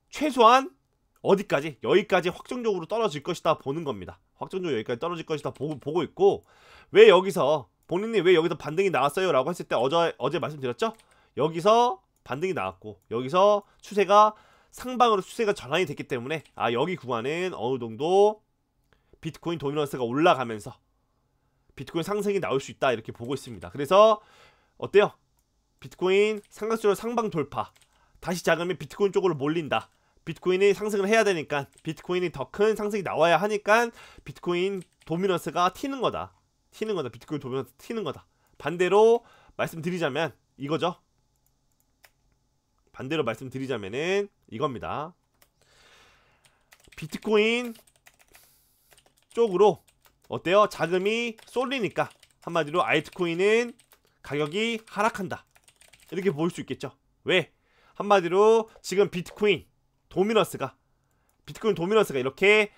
최소한 어디까지? 여기까지 확정적으로 떨어질 것이다 보는 겁니다. 확정적으로 여기까지 떨어질 것이다 보고 있고, 왜 여기서 복리님 왜 여기서 반등이 나왔어요 라고 했을 때 어제 말씀드렸죠. 여기서 반등이 나왔고 여기서 추세가 상방으로 추세가 전환이 됐기 때문에 여기 구간은 어느 정도 비트코인 도미넌스가 올라가면서 비트코인 상승이 나올 수 있다 이렇게 보고 있습니다. 그래서 어때요? 비트코인 상승으로 상방 돌파, 다시 자금이 비트코인 쪽으로 몰린다. 비트코인이 상승을 해야 되니까, 비트코인이 더 큰 상승이 나와야 하니까 비트코인 도미넌스가 튀는 거다. 비트코인 도미넌스 튀는 거다. 반대로 말씀드리자면 이거죠. 반대로 말씀드리자면은 이겁니다. 비트코인 쪽으로 어때요? 자금이 쏠리니까 한마디로 알트코인은 가격이 하락한다 이렇게 볼 수 있겠죠. 왜? 한마디로 지금 비트코인 도미넌스가 이렇게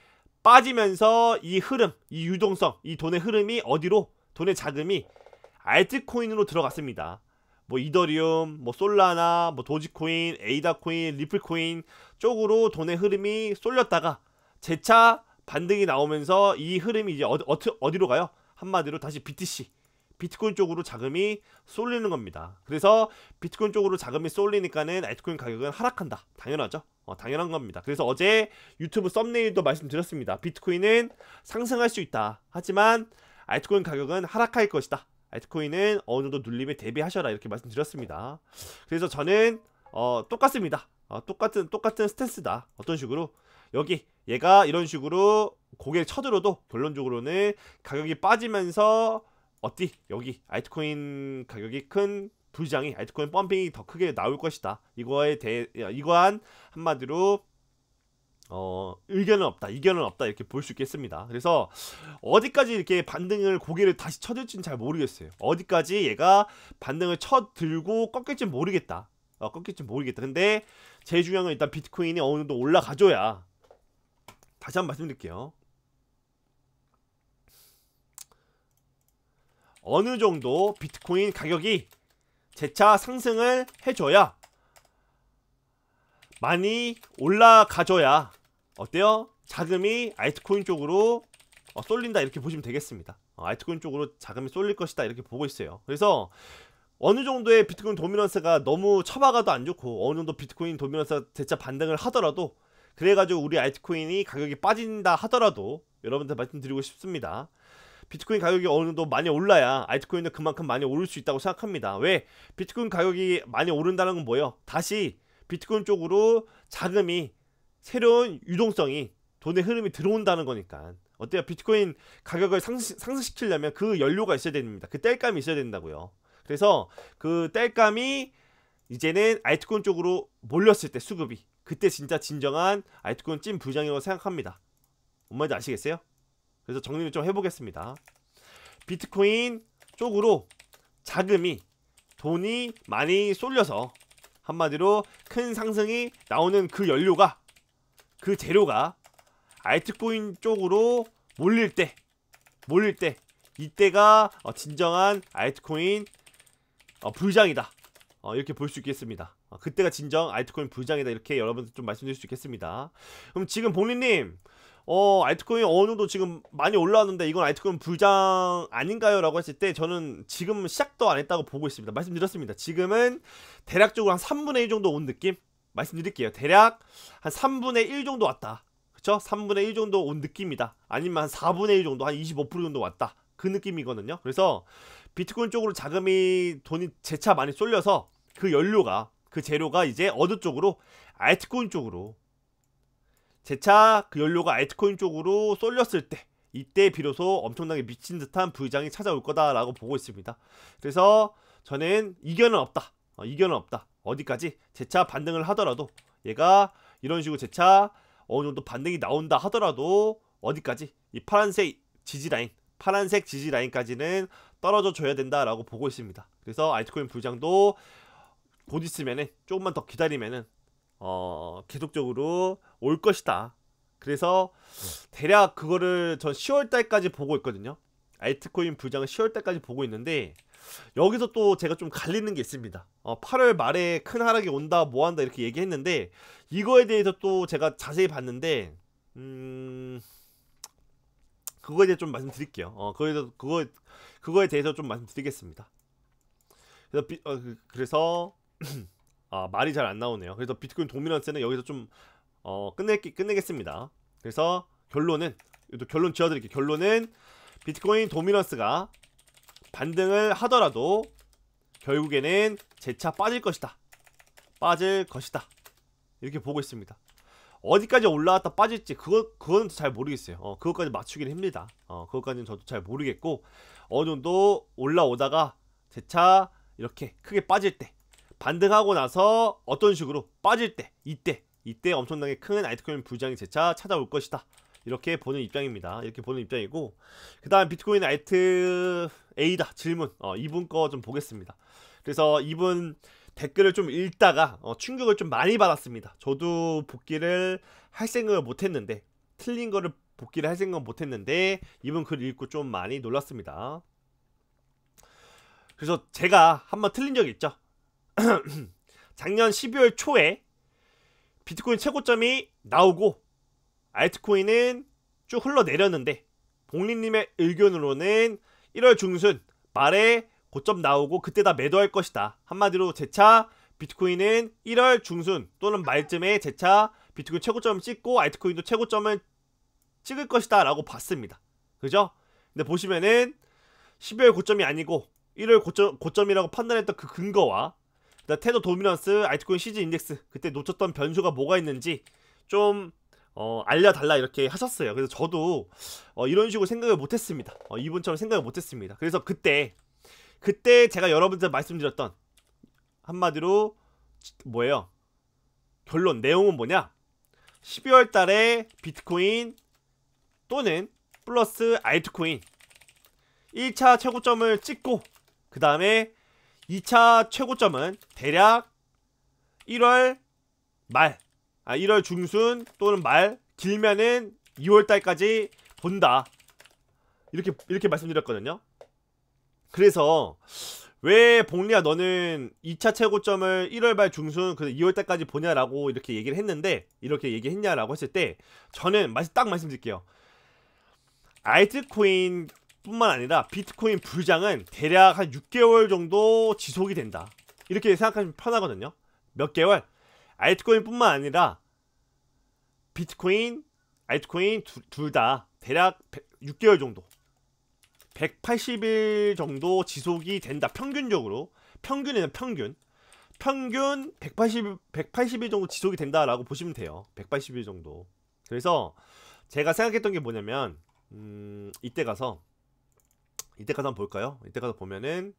빠지면서 이 흐름, 이 유동성, 이 돈의 흐름이 어디로, 돈의 자금이 알트코인으로 들어갔습니다. 뭐 이더리움, 뭐 솔라나, 뭐 도지코인, 에이다코인, 리플코인 쪽으로 돈의 흐름이 쏠렸다가 재차 반등이 나오면서 이 흐름이 이제 어디로 가요? 한마디로 다시 BTC, 비트코인 쪽으로 자금이 쏠리는 겁니다. 그래서 비트코인 쪽으로 자금이 쏠리니까는 알트코인 가격은 하락한다. 당연하죠. 당연한 겁니다. 그래서 어제 유튜브 썸네일도 말씀드렸습니다. 비트코인은 상승할 수 있다. 하지만 알트코인 가격은 하락할 것이다. 알트코인은 어느 정도 눌림에 대비하셔라 이렇게 말씀드렸습니다. 그래서 저는 똑같습니다. 똑같은 스탠스다. 어떤 식으로 여기 얘가 이런 식으로 고개를 쳐들어도 결론적으로는 가격이 빠지면서 여기 알트코인 가격이 큰 불장이, 알트코인 펌핑이 더 크게 나올 것이다. 이거한 한마디로 의견은 없다, 이견은 없다 이렇게 볼 수 있겠습니다. 그래서 어디까지 이렇게 반등을 고개를 다시 쳐들지는 잘 모르겠어요. 어디까지 얘가 반등을 쳐들고 꺾일지 모르겠다. 근데 제일 중요한 건 일단 비트코인이 어느 정도 올라가줘야, 다시 한번 말씀드릴게요. 어느 정도 비트코인 가격이 재차 상승을 해줘야, 많이 올라가줘야 어때요? 자금이 알트코인 쪽으로 쏠린다 이렇게 보시면 되겠습니다. 알트코인 쪽으로 자금이 쏠릴 것이다 이렇게 보고 있어요. 그래서 어느 정도의 비트코인 도미넌스가 너무 처박아도 안 좋고, 어느 정도 비트코인 도미넌스가 재차 반등을 하더라도, 그래가지고 우리 알트코인이 가격이 빠진다 하더라도 여러분들 말씀드리고 싶습니다. 비트코인 가격이 어느 정도 많이 올라야 알트코인도 그만큼 많이 오를 수 있다고 생각합니다. 왜? 비트코인 가격이 많이 오른다는 건 뭐예요? 다시 비트코인 쪽으로 자금이, 새로운 유동성이, 돈의 흐름이 들어온다는 거니까. 어때요? 비트코인 가격을 상승시키려면 그 연료가 있어야 됩니다. 그 땔감이 있어야 된다고요. 그래서 그 땔감이 이제는 알트코인 쪽으로 몰렸을 때, 수급이, 그때 진짜 진정한 알트코인 찐 부장이라고 생각합니다. 뭔 말인지 아시겠어요? 그래서 정리를 좀 해보겠습니다. 비트코인 쪽으로 자금이, 돈이 많이 쏠려서 한마디로 큰 상승이 나오는 그 연료가, 그 재료가 알트코인 쪽으로 몰릴 때 이때가 진정한 알트코인 불장이다 이렇게 볼 수 있겠습니다. 그때가 진정 알트코인 불장이다 이렇게 여러분들 좀 말씀드릴 수 있겠습니다. 그럼 지금 복리님 알트코인 어느 정도 지금 많이 올라왔는데 이건 알트코인 불장 아닌가요? 라고 했을 때 저는 지금 시작도 안 했다고 보고 있습니다. 말씀드렸습니다. 지금은 대략적으로 한 3분의 1 정도 온 느낌? 말씀드릴게요. 대략 한 3분의 1 정도 왔다. 그쵸? 3분의 1 정도 온 느낌이다. 아니면 한 4분의 1 정도, 한 25% 정도 왔다. 그 느낌이거든요. 그래서 비트코인 쪽으로 자금이 돈이 재차 많이 쏠려서 그 연료가 그 재료가 이제 어느 쪽으로 알트코인 쪽으로 재차 그 연료가 알트코인 쪽으로 쏠렸을 때 이때 비로소 엄청나게 미친 듯한 부의장이 찾아올 거다라고 보고 있습니다. 그래서 저는 이견은 없다. 이견은 없다. 어디까지 재차 반등을 하더라도 얘가 이런 식으로 재차 어느 정도 반등이 나온다 하더라도 어디까지 이 파란색 지지라인 파란색 지지라인까지는 떨어져 줘야 된다라고 보고 있습니다. 그래서 알트코인 부의장도 곧 있으면은 조금만 더 기다리면은 계속적으로 올 것이다. 그래서 대략 그거를 전 10월달까지 보고 있거든요. 알트코인 부장은 10월달까지 보고 있는데 여기서 또 제가 좀 갈리는 게 있습니다. 8월 말에 큰 하락이 온다 뭐한다 이렇게 얘기했는데 이거에 대해서 또 제가 자세히 봤는데 그거에 대해서 좀 말씀드릴게요. 그거에 대해서 좀 말씀드리겠습니다. 그래서 말이 잘 안 나오네요. 그래서 비트코인 도미넌스는 여기서 좀 끝내겠습니다. 그래서 결론 지어드릴게요. 결론은 비트코인 도미넌스가 반등을 하더라도 결국에는 재차 빠질 것이다. 이렇게 보고 있습니다. 어디까지 올라왔다 빠질지 그건 잘 모르겠어요. 그것까지 맞추기는 힘들다. 그것까지는 저도 잘 모르겠고 어느 정도 올라오다가 재차 이렇게 크게 빠질 때 반등하고 나서 어떤 식으로 빠질 때 이때 엄청나게 큰 알트코인 부장이 재차 찾아올 것이다. 이렇게 보는 입장입니다. 이렇게 보는 입장이고 그 다음 비트코인 알트 A다 질문 이분 거 좀 보겠습니다. 그래서 이분 댓글을 좀 읽다가 충격을 좀 많이 받았습니다. 저도 복귀를 할 생각을 못했는데 틀린 거를 복귀를 할 생각은 못했는데 이분 글 읽고 좀 많이 놀랐습니다. 그래서 제가 한번 틀린 적이 있죠. 작년 12월 초에 비트코인 최고점이 나오고 알트코인은 쭉 흘러내렸는데 복리님의 의견으로는 1월 중순 말에 고점 나오고 그때 다 매도할 것이다. 한마디로 재차 비트코인은 1월 중순 또는 말쯤에 재차 비트코인 최고점을 찍고 알트코인도 최고점을 찍을 것이다 라고 봤습니다. 그죠? 근데 보시면은 12월 고점이 아니고 1월 고점이라고 판단했던 그 근거와 테더 도미넌스 알트코인 시즈 인덱스 그때 놓쳤던 변수가 뭐가 있는지 좀 알려달라 이렇게 하셨어요. 그래서 저도 이런 식으로 생각을 못했습니다. 이분처럼 생각을 못했습니다. 그래서 그때 제가 여러분들 말씀드렸던 한마디로 뭐예요? 결론 내용은 뭐냐? 12월 달에 비트코인 또는 플러스 알트코인 1차 최고점을 찍고 그 다음에 2차 최고점은 대략 1월 말 1월 중순 또는 말 길면은 2월달까지 본다 이렇게 말씀드렸거든요. 그래서 왜 복리야 너는 2차 최고점을 1월 말 중순 그래서 2월달까지 보냐라고 이렇게 얘기를 했는데 이렇게 얘기했냐라고 했을 때 저는 딱 말씀드릴게요. 알트코인 뿐만 아니라 비트코인 불장은 대략 한 6개월 정도 지속이 된다 이렇게 생각하시면 편하거든요. 몇 개월 알트코인 뿐만 아니라 비트코인 알트코인 둘 다 대략 6개월 정도 180일 정도 지속이 된다. 평균적으로 평균 180일 정도 지속이 된다라고 보시면 돼요. 180일 정도. 그래서 제가 생각했던 게 뭐냐면 이때 가서 한번 볼까요? 이때 가서 보면은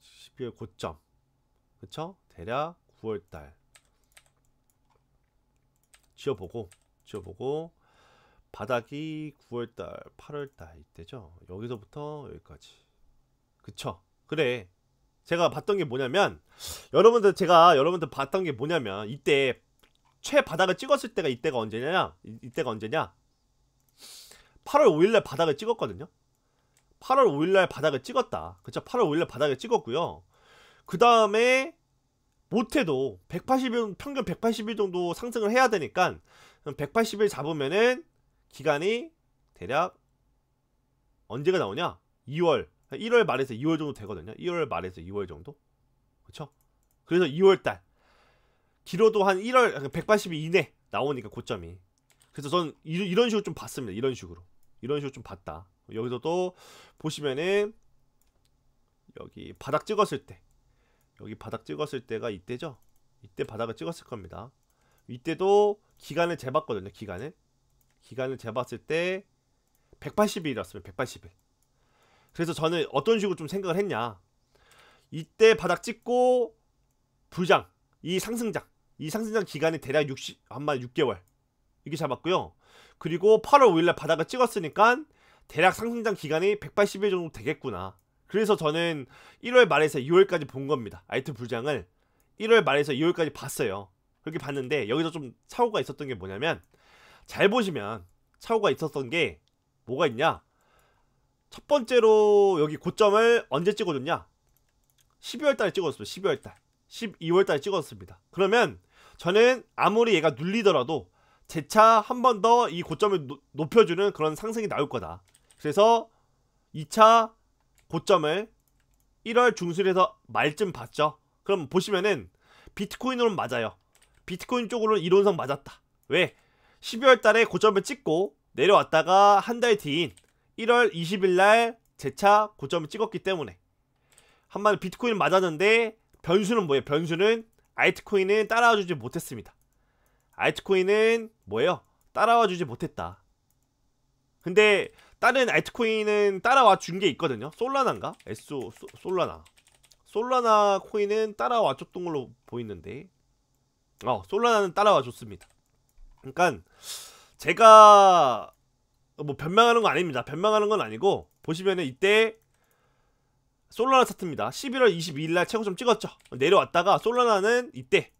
12월 고점 그쵸? 대략 9월달 지어보고 바닥이 9월달 8월달 이때죠. 여기서부터 여기까지 그쵸? 그래 제가 봤던 게 뭐냐면 제가 여러분들 봤던 게 뭐냐면 이때 최바닥을 찍었을 때가 이때가 언제냐 8월 5일날 바닥을 찍었거든요. 8월 5일날 바닥을 찍었다. 그쵸? 8월 5일날 바닥을 찍었고요. 그 다음에 못해도 180일 평균 180일 정도 상승을 해야 되니까 180일 잡으면은 기간이 대략 언제가 나오냐? 1월 말에서 2월 정도 되거든요. 1월 말에서 2월 정도. 그쵸? 그래서 2월달 길어도 한 1월 180일 이내 나오니까 고점이. 그래서 저는 이런 식으로 좀 봤습니다. 이런 식으로 좀 봤다. 여기서도 보시면은 여기 바닥 찍었을 때, 여기 바닥 찍었을 때가 이때죠. 이때 바닥을 찍었을 겁니다. 이때도 기간을 재봤거든요. 기간을 재봤을 때 180일이었어요. 180일. 그래서 저는 어떤 식으로 좀 생각을 했냐, 이때 바닥 찍고 부장, 이 상승장 기간이 대략 6개월 이게 잡았고요. 그리고 8월 5일날 바닥을 찍었으니까 대략 상승장 기간이 180일 정도 되겠구나. 그래서 저는 1월 말에서 2월까지 본 겁니다. 알트 불장을 1월 말에서 2월까지 봤어요. 그렇게 봤는데 여기서 좀 착오가 있었던 게 뭐냐면, 잘 보시면 착오가 있었던 게 뭐가 있냐, 첫 번째로 여기 고점을 언제 찍어줬냐, 12월달에 찍었어요. 12월달에 찍었습니다. 그러면 저는 아무리 얘가 눌리더라도 재차 한 번 더 이 고점을 높여주는 그런 상승이 나올 거다. 그래서 2차 고점을 1월 중순에서 말쯤 봤죠. 그럼 보시면은 비트코인으로는 맞아요. 비트코인 쪽으로는 이론상 맞았다. 왜? 12월 달에 고점을 찍고 내려왔다가 한 달 뒤인 1월 20일 날 재차 고점을 찍었기 때문에. 한마디로 비트코인은 맞았는데 변수는 뭐예요? 변수는 알트코인은 따라와주지 못했습니다. 알트코인은 뭐예요? 따라와주지 못했다. 근데 다른 알트코인은 따라와 준 게 있거든요. 솔라나인가? 솔라나 코인은 따라와 줬던 걸로 보이는데, 솔라나는 따라와 줬습니다. 그러니까 제가 뭐 변명하는 거 아닙니다. 변명하는 건 아니고, 보시면은 이때 솔라나 차트입니다. 11월 22일날 최고점 찍었죠. 내려왔다가 솔라나는 이때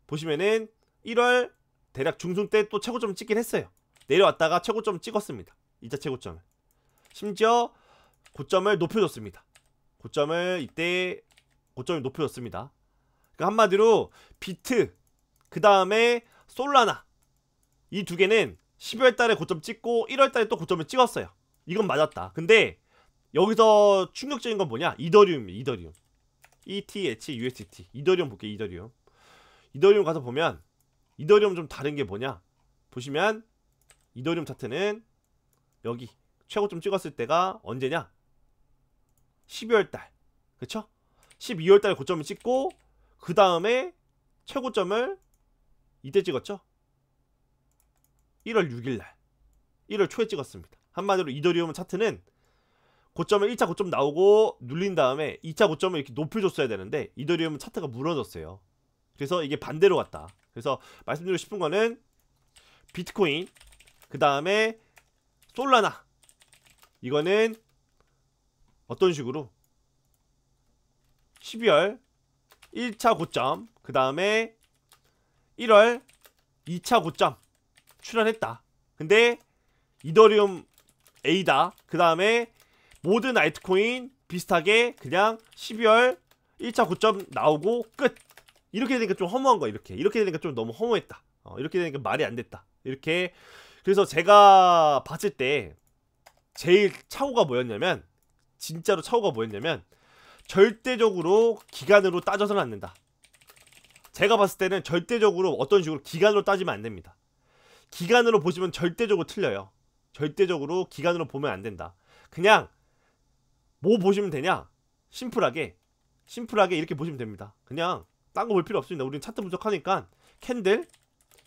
보시면은 1월 대략 중순 때 또 최고점 찍긴 했어요. 내려왔다가 최고점 찍었습니다. 2차 최고점을. 심지어 고점을 높여줬습니다. 이때 고점을 높여줬습니다. 그러니까 한마디로 비트, 그 다음에 솔라나, 이 두 개는 12월 달에 고점 찍고 1월 달에 또 고점을 찍었어요. 이건 맞았다. 근데 여기서 충격적인 건 뭐냐? 이더리움입니다. ETH, USDT. 이더리움 볼게요. 이더리움 가서 보면 이더리움 좀 다른 게 뭐냐? 보시면 이더리움 차트는 여기 최고점 찍었을 때가 언제냐? 12월 달. 그쵸? 12월 달에 고점을 찍고 그 다음에 최고점을 이때 찍었죠? 1월 6일 날. 1월 초에 찍었습니다. 한마디로 이더리움 차트는 고점을 1차 고점 나오고 눌린 다음에 2차 고점을 이렇게 높여줬어야 되는데 이더리움 차트가 무너졌어요. 그래서 이게 반대로 갔다. 그래서 말씀드리고 싶은 거는 비트코인, 그 다음에 솔라나, 이거는 어떤 식으로 12월 1차 고점, 그 다음에 1월 2차 고점 출현했다. 근데 이더리움 A다. 그 다음에 모든 알트코인 비슷하게 그냥 12월 1차 고점 나오고 끝. 이렇게 되니까 좀 허무한 거야. 이렇게 되니까 좀 너무 허무했다. 이렇게 되니까 말이 안 됐다. 이렇게. 그래서 제가 봤을 때 제일 착오가 뭐였냐면, 진짜로 착오가 뭐였냐면, 절대적으로 기간으로 따져서는 안 된다. 제가 봤을 때는 절대적으로 어떤 식으로 기간으로 따지면 안 됩니다. 기간으로 보시면 절대적으로 틀려요. 절대적으로 기간으로 보면 안 된다. 그냥 뭐 보시면 되냐? 심플하게 이렇게 보시면 됩니다. 그냥 딴 거 볼 필요 없습니다. 우리는 차트 분석하니까 캔들,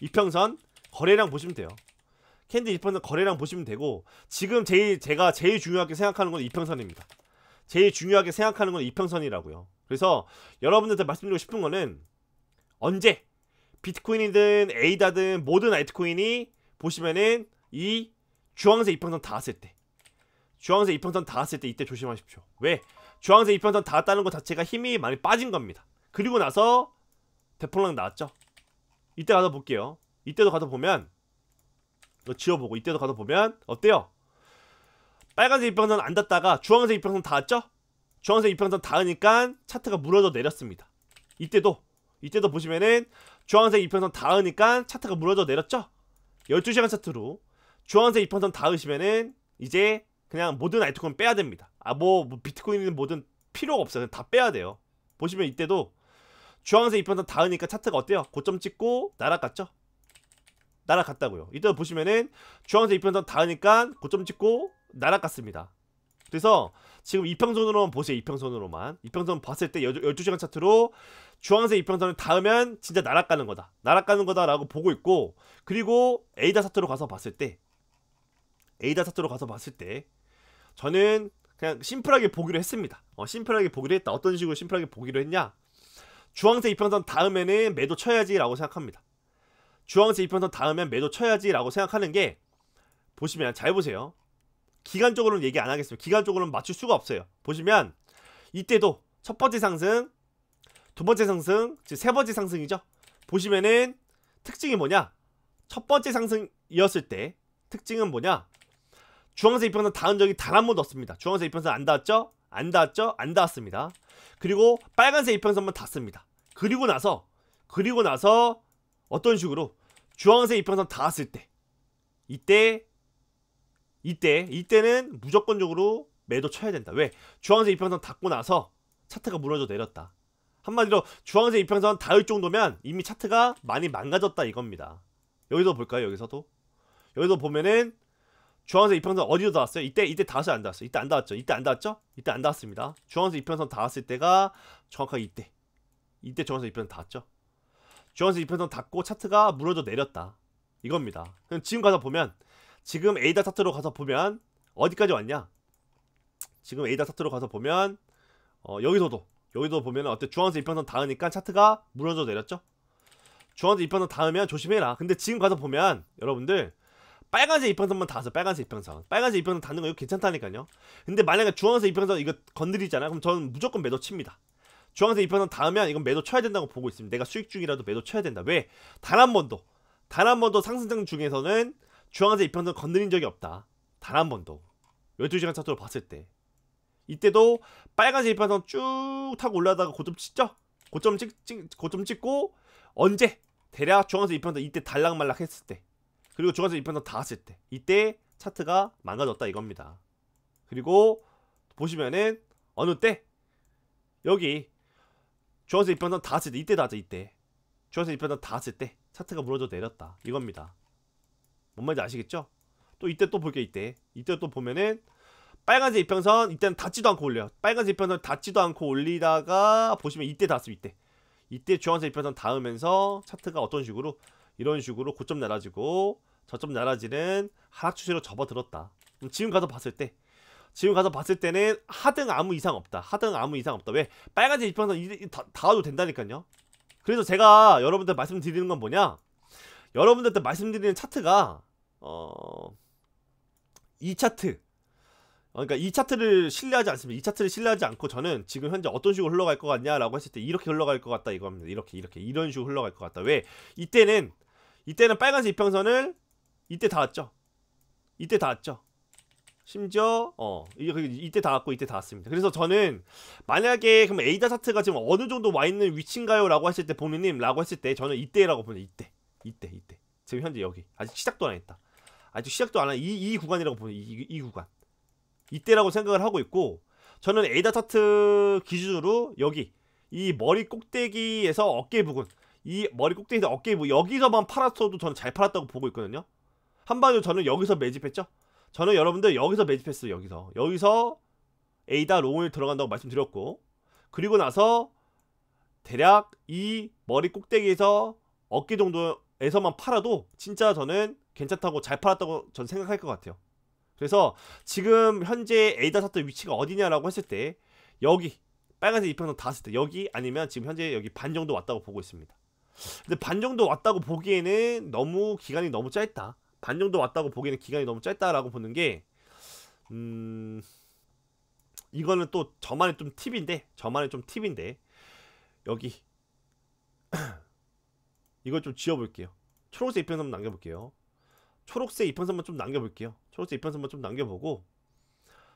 이평선, 거래량 보시면 돼요. 캔들, 이평선, 거래량 보시면 되고, 지금 제가 제일 중요하게 생각하는 건 이평선입니다. 제일 중요하게 생각하는 건 이평선이라고요. 그래서 여러분들한테 말씀드리고 싶은 거는, 언제 비트코인이든 에이다든 모든 알트코인이 보시면은 이 주황색 이평선 닿았을 때, 이때 조심하십시오. 왜? 주황색 이평선 닿았다는 것 자체가 힘이 많이 빠진 겁니다. 그리고 나서 대폭락 나왔죠. 이때 가서 볼게요. 이때도 가서 보면, 이거 지워보고 이때도 가서 보면 어때요? 빨간색 이평선 안 닿다가 주황색 이평선 닿았죠? 주황색 이평선 닿으니까 차트가 무너져 내렸습니다. 이때도 보시면은 주황색 이평선 닿으니까 차트가 무너져 내렸죠? 12시간 차트로 주황색 이평선 닿으시면은 이제 그냥 모든 알트코인 빼야 됩니다. 뭐 비트코인은 뭐든 필요가 없어요. 그냥 다 빼야 돼요. 보시면 이때도 주황색 이평선 닿으니까 차트가 어때요? 고점 찍고 날아갔죠? 날아갔다고요. 이때 보시면은 주황색 이평선 닿으니까 고점 찍고 날아갔습니다. 그래서 지금 이평선으로만 보세요. 이평선으로만. 이평선 봤을 때 12시간 차트로 주황색 이평선을 닿으면 진짜 날아가는 거다. 날아가는 거다라고 보고 있고, 그리고 에이다 차트로 가서 봤을 때 저는 그냥 심플하게 보기로 했습니다. 심플하게 보기로 했다. 어떤 식으로 심플하게 보기로 했냐? 주황색 이평선 닿으면은 매도 쳐야지 라고 생각합니다. 주황색 이평선 닿으면 매도 쳐야지 라고 생각하는 게, 보시면 잘 보세요. 기간적으로는 얘기 안 하겠습니다. 기간적으로는 맞출 수가 없어요. 보시면 이때도 첫 번째 상승, 두 번째 상승, 즉 세 번째 상승이죠. 보시면은 특징이 뭐냐? 첫 번째 상승이었을 때 특징은 뭐냐? 주황색 이평선 닿은 적이 단 한 번도 없습니다. 주황색 이평선 안 닿았죠? 안 닿았죠? 안 닿았습니다. 그리고 빨간색 이평선만 닿습니다. 그리고 나서 어떤 식으로 주황색 이평선 닿았을 때 이때는 무조건적으로 매도 쳐야 된다. 왜? 주황색 이평선 닿고 나서 차트가 무너져 내렸다. 한마디로 주황색 이평선 닿을 정도면 이미 차트가 많이 망가졌다 이겁니다. 여기서 볼까요? 여기서 보면은 주황색 이평선 어디로 닿았어요? 이때 닿았어요? 안 닿았어요? 이때 안 닿았죠? 이때 안 닿았죠? 이때 안 닿았습니다. 주황색 이평선 닿았을 때가 정확하게 이때 주황색 이평선 닿았죠? 주황색 이평선 닿고 차트가 무너져 내렸다 이겁니다. 그럼 지금 가서 보면, 지금 에이다 차트로 가서 보면 어디까지 왔냐? 지금 에이다 차트로 가서 보면 여기서도 보면 어때? 주황색 이평선 닿으니까 차트가 무너져 내렸죠? 주황색 이평선 닿으면 조심해라. 근데 지금 가서 보면 여러분들 빨간색 이평선만 닿았어. 빨간색 이평선 닿는 거 이거 괜찮다니까요. 근데 만약에 주황색 이평선 이거 건드리잖아, 그럼 저는 무조건 매도 칩니다. 주황색 이평선 닿으면 이건 매도 쳐야 된다고 보고 있습니다. 내가 수익 중이라도 매도 쳐야 된다. 왜? 단 한 번도 상승장 중에서는 주황색 이평선 건드린 적이 없다. 단 한 번도. 12시간 차트로 봤을 때. 이때도 빨간색 이평선 쭉 타고 올라다가 고점 찍죠? 고점 찍고 언제? 대략 주황색 이평선 이때 달락말락 했을 때, 그리고 주황색 이평선 닿았을 때, 이때 차트가 망가졌다 이겁니다. 그리고 보시면은 어느 때? 여기 주황색 이평선 닿았을 때, 이때 닿았죠. 이때 주황색 이평선 닿았을 때 차트가 무너져 내렸다 이겁니다. 뭔 말인지 아시겠죠? 또 이때 또 볼게요. 이때 또 보면은 빨간색 이평선 이때는 닿지도 않고 올려요. 빨간색 이평선 닿지도 않고 올리다가 보시면 이때 닿았어요. 이때 주황색 이평선 닿으면서 차트가 어떤 식으로, 이런 식으로 고점 날아지고 저점 날아지는 하락 추세로 접어들었다. 지금 가서 봤을 때는 하등 아무 이상 없다. 왜? 빨간색 이평선 닿아도 된다니까요. 그래서 제가 여러분들 말씀드리는 건 뭐냐? 여러분들한테 말씀드리는 차트가 이 차트, 그러니까 이 차트를 신뢰하지 않습니다. 이 차트를 신뢰하지 않고 저는 지금 현재 어떤 식으로 흘러갈 것 같냐라고 했을 때 이렇게 흘러갈 것 같다 이겁니다. 이런 식으로 흘러갈 것 같다. 왜? 이때는 빨간색 이평선을 이때 닿았죠. 심지어 이때 닿았습니다. 그래서 저는 만약에 그럼 에이다 차트가 지금 어느 정도 와 있는 위치인가요? 라고 했을 때, 본인님 라고 했을 때 저는 이때라고 봅니다. 이때 지금 현재 여기 아직 시작도 안 했다. 이 구간이라고 보면 이 구간, 이때라고 생각을 하고 있고, 저는 에이다 차트 기준으로 여기 이 머리 꼭대기에서 어깨 부근, 이 머리 꼭대기에서 어깨 부분 여기서만 팔았어도 저는 잘 팔았다고 보고 있거든요. 한마디로 저는 여기서 매집했죠. 저는 여러분들 여기서 매집했어요. 여기서 에이다 롱을 들어간다고 말씀드렸고, 그리고 나서 대략 이 머리 꼭대기에서 어깨 정도에서만 팔아도 진짜 저는 괜찮다고, 잘 팔았다고 전 생각할 것 같아요. 그래서 지금 현재 에이다 차트 위치가 어디냐라고 했을 때 여기 빨간색 이평선 닿았을 때 여기, 아니면 지금 현재 여기 반 정도 왔다고 보고 있습니다. 근데 반 정도 왔다고 보기에는 기간이 너무 짧다. 반 정도 왔다고 보기에는 기간이 너무 짧다라고 보는 게, 이거는 또 저만의 좀 팁인데 여기 이걸 좀 지워볼게요. 초록색 이평선만 남겨볼게요. 초록색 이평선만 좀 남겨보고,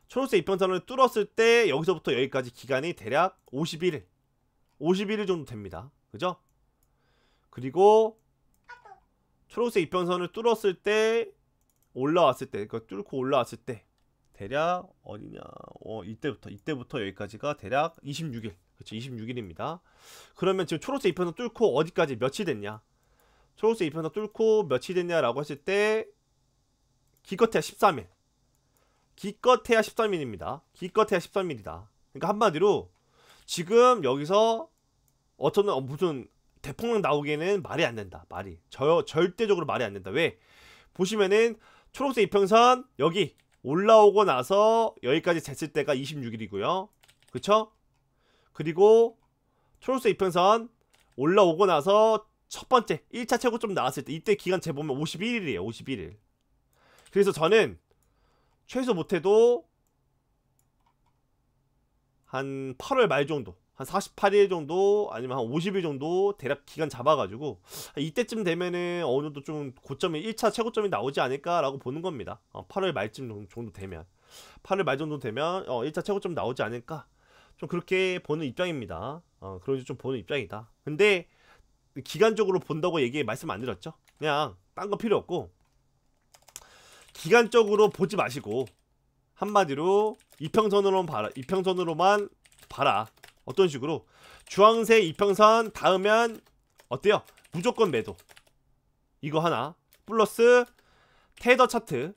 초록색 이평선을 뚫었을 때 여기서부터 여기까지 기간이 대략 51일 정도 됩니다. 그죠? 그리고 초록색 이평선을 뚫었을 때, 올라왔을 때, 그러니까 뚫고 올라왔을 때 대략 어디냐? 이때부터 여기까지가 대략 26일. 그렇죠. 26일입니다. 그러면 지금 초록색 이평선 뚫고 어디까지 며칠 됐냐? 초록색 이평선 뚫고 며칠 됐냐라고 했을 때 기껏해야 13일. 기껏해야 13일입니다. 기껏해야 13일이다. 그러니까 한마디로 지금 여기서 어쩌면 무슨 대폭락 나오기에는 말이 안 된다. 말이 절대적으로 말이 안 된다. 왜? 보시면은 초록색 이평선 여기 올라오고 나서 여기까지 쟀을 때가 26일이고요. 그쵸? 그리고 초록색 이평선 올라오고 나서 첫 번째 1차 최고점 나왔을 때 이때 기간 재보면 51일이에요. 51일. 그래서 저는 최소 못해도 한 8월 말 정도, 한 48일 정도, 아니면 한 50일 정도 대략 기간 잡아가지고 이때쯤 되면은 어느 정도 좀 고점이 1차 최고점이 나오지 않을까라고 보는 겁니다. 8월 말쯤 정도 되면 8월 말 정도 되면 1차 최고점 나오지 않을까, 좀 그렇게 보는 입장입니다. 그런지 좀 보는 입장이다. 근데 기간적으로 본다고 말씀 안 드렸죠? 그냥 딴 거 필요 없고 기간적으로 보지 마시고 한마디로 이평선으로만 봐라. 어떤 식으로 주황색 이평선 닿으면 어때요? 무조건 매도. 이거 하나 플러스 테더 차트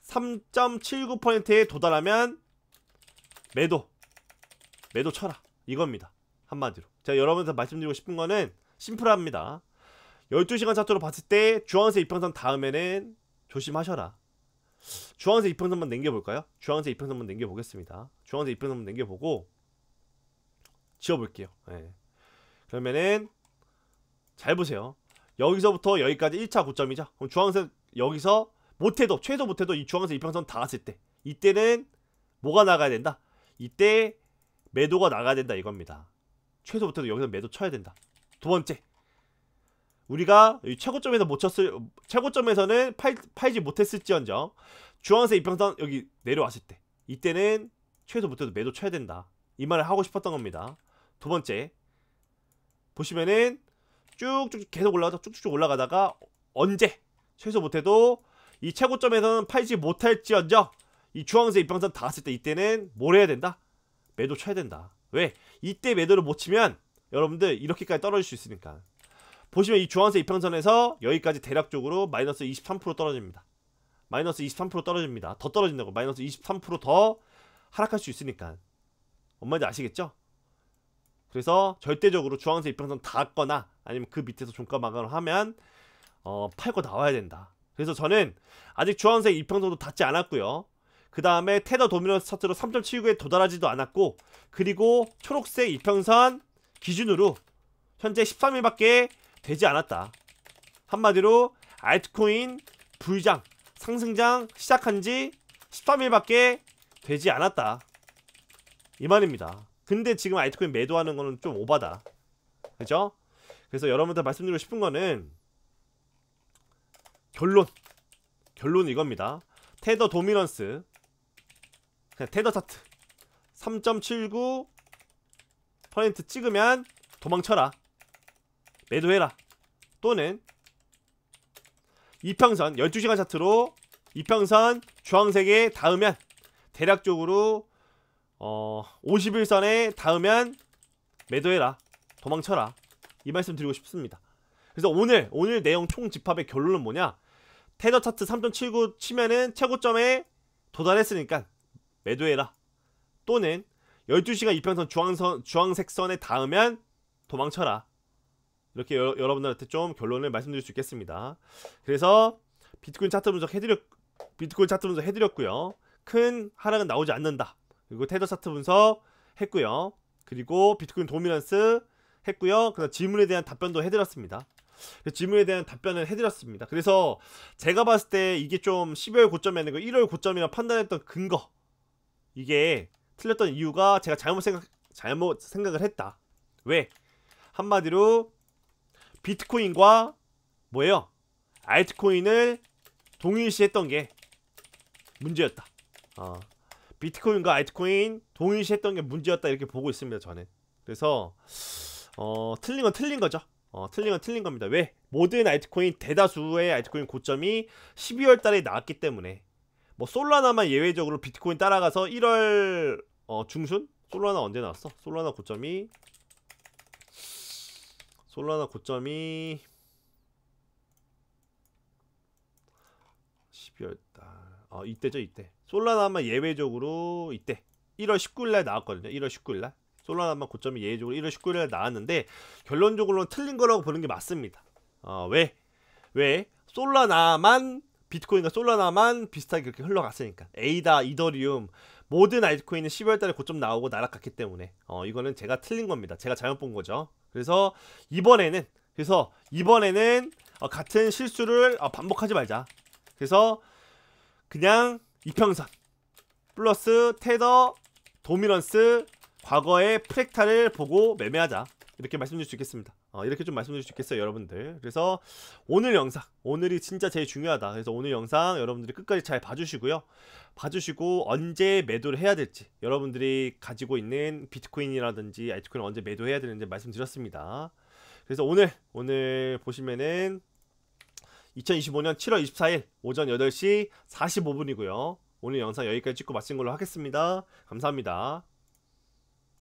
3.79%에 도달하면 매도 쳐라, 이겁니다. 한마디로 제가 여러분한테 말씀드리고 싶은 거는 심플합니다. 12시간 차트로 봤을 때 주황색 이평선 닿으면은 조심하셔라. 주황색 이평선만 남겨볼까요? 주황색 이평선만 남겨보겠습니다. 주황색 이평선만 남겨보고 지워볼게요. 네. 그러면은 잘 보세요. 여기서부터 여기까지 1차 고점이죠. 그럼 주황색 여기서 못해도 최소 못해도 이 주황색 이평선 닿았을 때 이때는 뭐가 나가야 된다? 이때 매도가 나가야 된다, 이겁니다. 최소 못해도 여기서 매도 쳐야 된다. 두 번째, 우리가 최고점에서 못 쳤을, 최고점에서는 팔지 못했을지언정 주황색 이평선 여기 내려왔을 때 이때는 최소 못해도 매도 쳐야 된다, 이 말을 하고 싶었던 겁니다. 두 번째, 보시면은 쭉쭉 계속 올라가다 쭉쭉 올라가다가 언제 최소 못해도 이 최고점에서는 팔지 못할지언정 이 주황색 이평선 닿았을 때 이때는 뭘 해야 된다? 매도 쳐야 된다. 왜? 이때 매도를 못 치면 여러분들 이렇게까지 떨어질 수 있으니까. 보시면 이 주황색 이평선에서 여기까지 대략적으로 마이너스 23% 떨어집니다. 마이너스 23% 떨어집니다. 더 떨어진다고. 마이너스 23% 더 하락할 수 있으니까. 뭔 말인지 아시겠죠? 그래서 절대적으로 주황색 이평선 닿았거나 아니면 그 밑에서 종가 마감을 하면 팔고 나와야 된다. 그래서 저는 아직 주황색 이평선도 닿지 않았고요. 그 다음에 테더 도미넌스 차트로 3.79에 도달하지도 않았고, 그리고 초록색 이평선 기준으로 현재 13일밖에 되지 않았다. 한마디로 알트코인 불장 상승장 시작한지 13일밖에 되지 않았다, 이 말입니다. 근데 지금 알트코인 매도하는 거는 좀 오바다, 그죠? 그래서 여러분들 말씀드리고 싶은 거는 결론 이겁니다. 테더 도미넌스, 그냥 테더 차트 3.79% 찍으면 도망쳐라, 매도해라. 또는 이평선 12시간 차트로 이평선 주황색에 닿으면 대략적으로 51선에 닿으면 매도해라, 도망쳐라, 이 말씀 드리고 싶습니다. 그래서 오늘 내용 총 집합의 결론은 뭐냐? 테더 차트 3.79 치면은 최고점에 도달했으니까 매도해라. 또는 12시간 이평선 주황색 선에 닿으면 도망쳐라. 이렇게 여러분들한테 좀 결론을 말씀드릴 수 있겠습니다. 그래서 비트코인 차트 분석 해드렸고요. 큰 하락은 나오지 않는다. 그리고 테더 차트 분석 했고요. 그리고 비트코인 도미넌스 했고요. 그다음 질문에 대한 답변도 해드렸습니다. 질문에 대한 답변을 해드렸습니다. 그래서 제가 봤을 때 이게 좀 12월 고점이 아니고 1월 고점이라 판단했던 근거, 이게 틀렸던 이유가 제가 잘못 생각을 했다. 왜? 한마디로 비트코인과 뭐예요? 알트코인을 동일시했던 게 문제였다. 비트코인과 알트코인 동일시했던 게 문제였다, 이렇게 보고 있습니다, 저는. 그래서 틀린 건 틀린 거죠. 틀린 건 틀린 겁니다. 왜? 모든 알트코인, 대다수의 알트코인 고점이 12월 달에 나왔기 때문에, 뭐 솔라나만 예외적으로 비트코인 따라가서 1월 중순? 솔라나 언제 나왔어? 솔라나 고점이 12월달 이때죠. 이때 솔라나만 예외적으로 이때 1월 19일날 나왔거든요. 1월 19일날 솔라나만 고점이 예외적으로 1월 19일날 나왔는데 결론적으로는 틀린 거라고 보는 게 맞습니다. 왜? 솔라나만 비트코인과 솔라나만 비슷하게 그렇게 흘러갔으니까 에이다, 이더리움 모든 알트코인은 12월달에 고점 나오고 나락갔기 때문에 이거는 제가 틀린 겁니다. 제가 잘못 본 거죠. 그래서 이번에는 같은 실수를 반복하지 말자. 그래서 그냥 이평선 플러스 테더 도미넌스 과거의 프랙탈을 보고 매매하자. 이렇게 말씀드릴 수 있겠습니다. 이렇게 좀 말씀드릴 수 있겠어요, 여러분들. 그래서 오늘이 진짜 제일 중요하다. 그래서 오늘 영상 여러분들이 끝까지 잘 봐주시고 언제 매도를 해야 될지, 여러분들이 가지고 있는 비트코인이라든지 알트코인 언제 매도해야 되는지 말씀드렸습니다. 그래서 오늘 보시면은 2025년 7월 24일 오전 8시 45분이고요. 오늘 영상 여기까지 찍고 마친 걸로 하겠습니다. 감사합니다.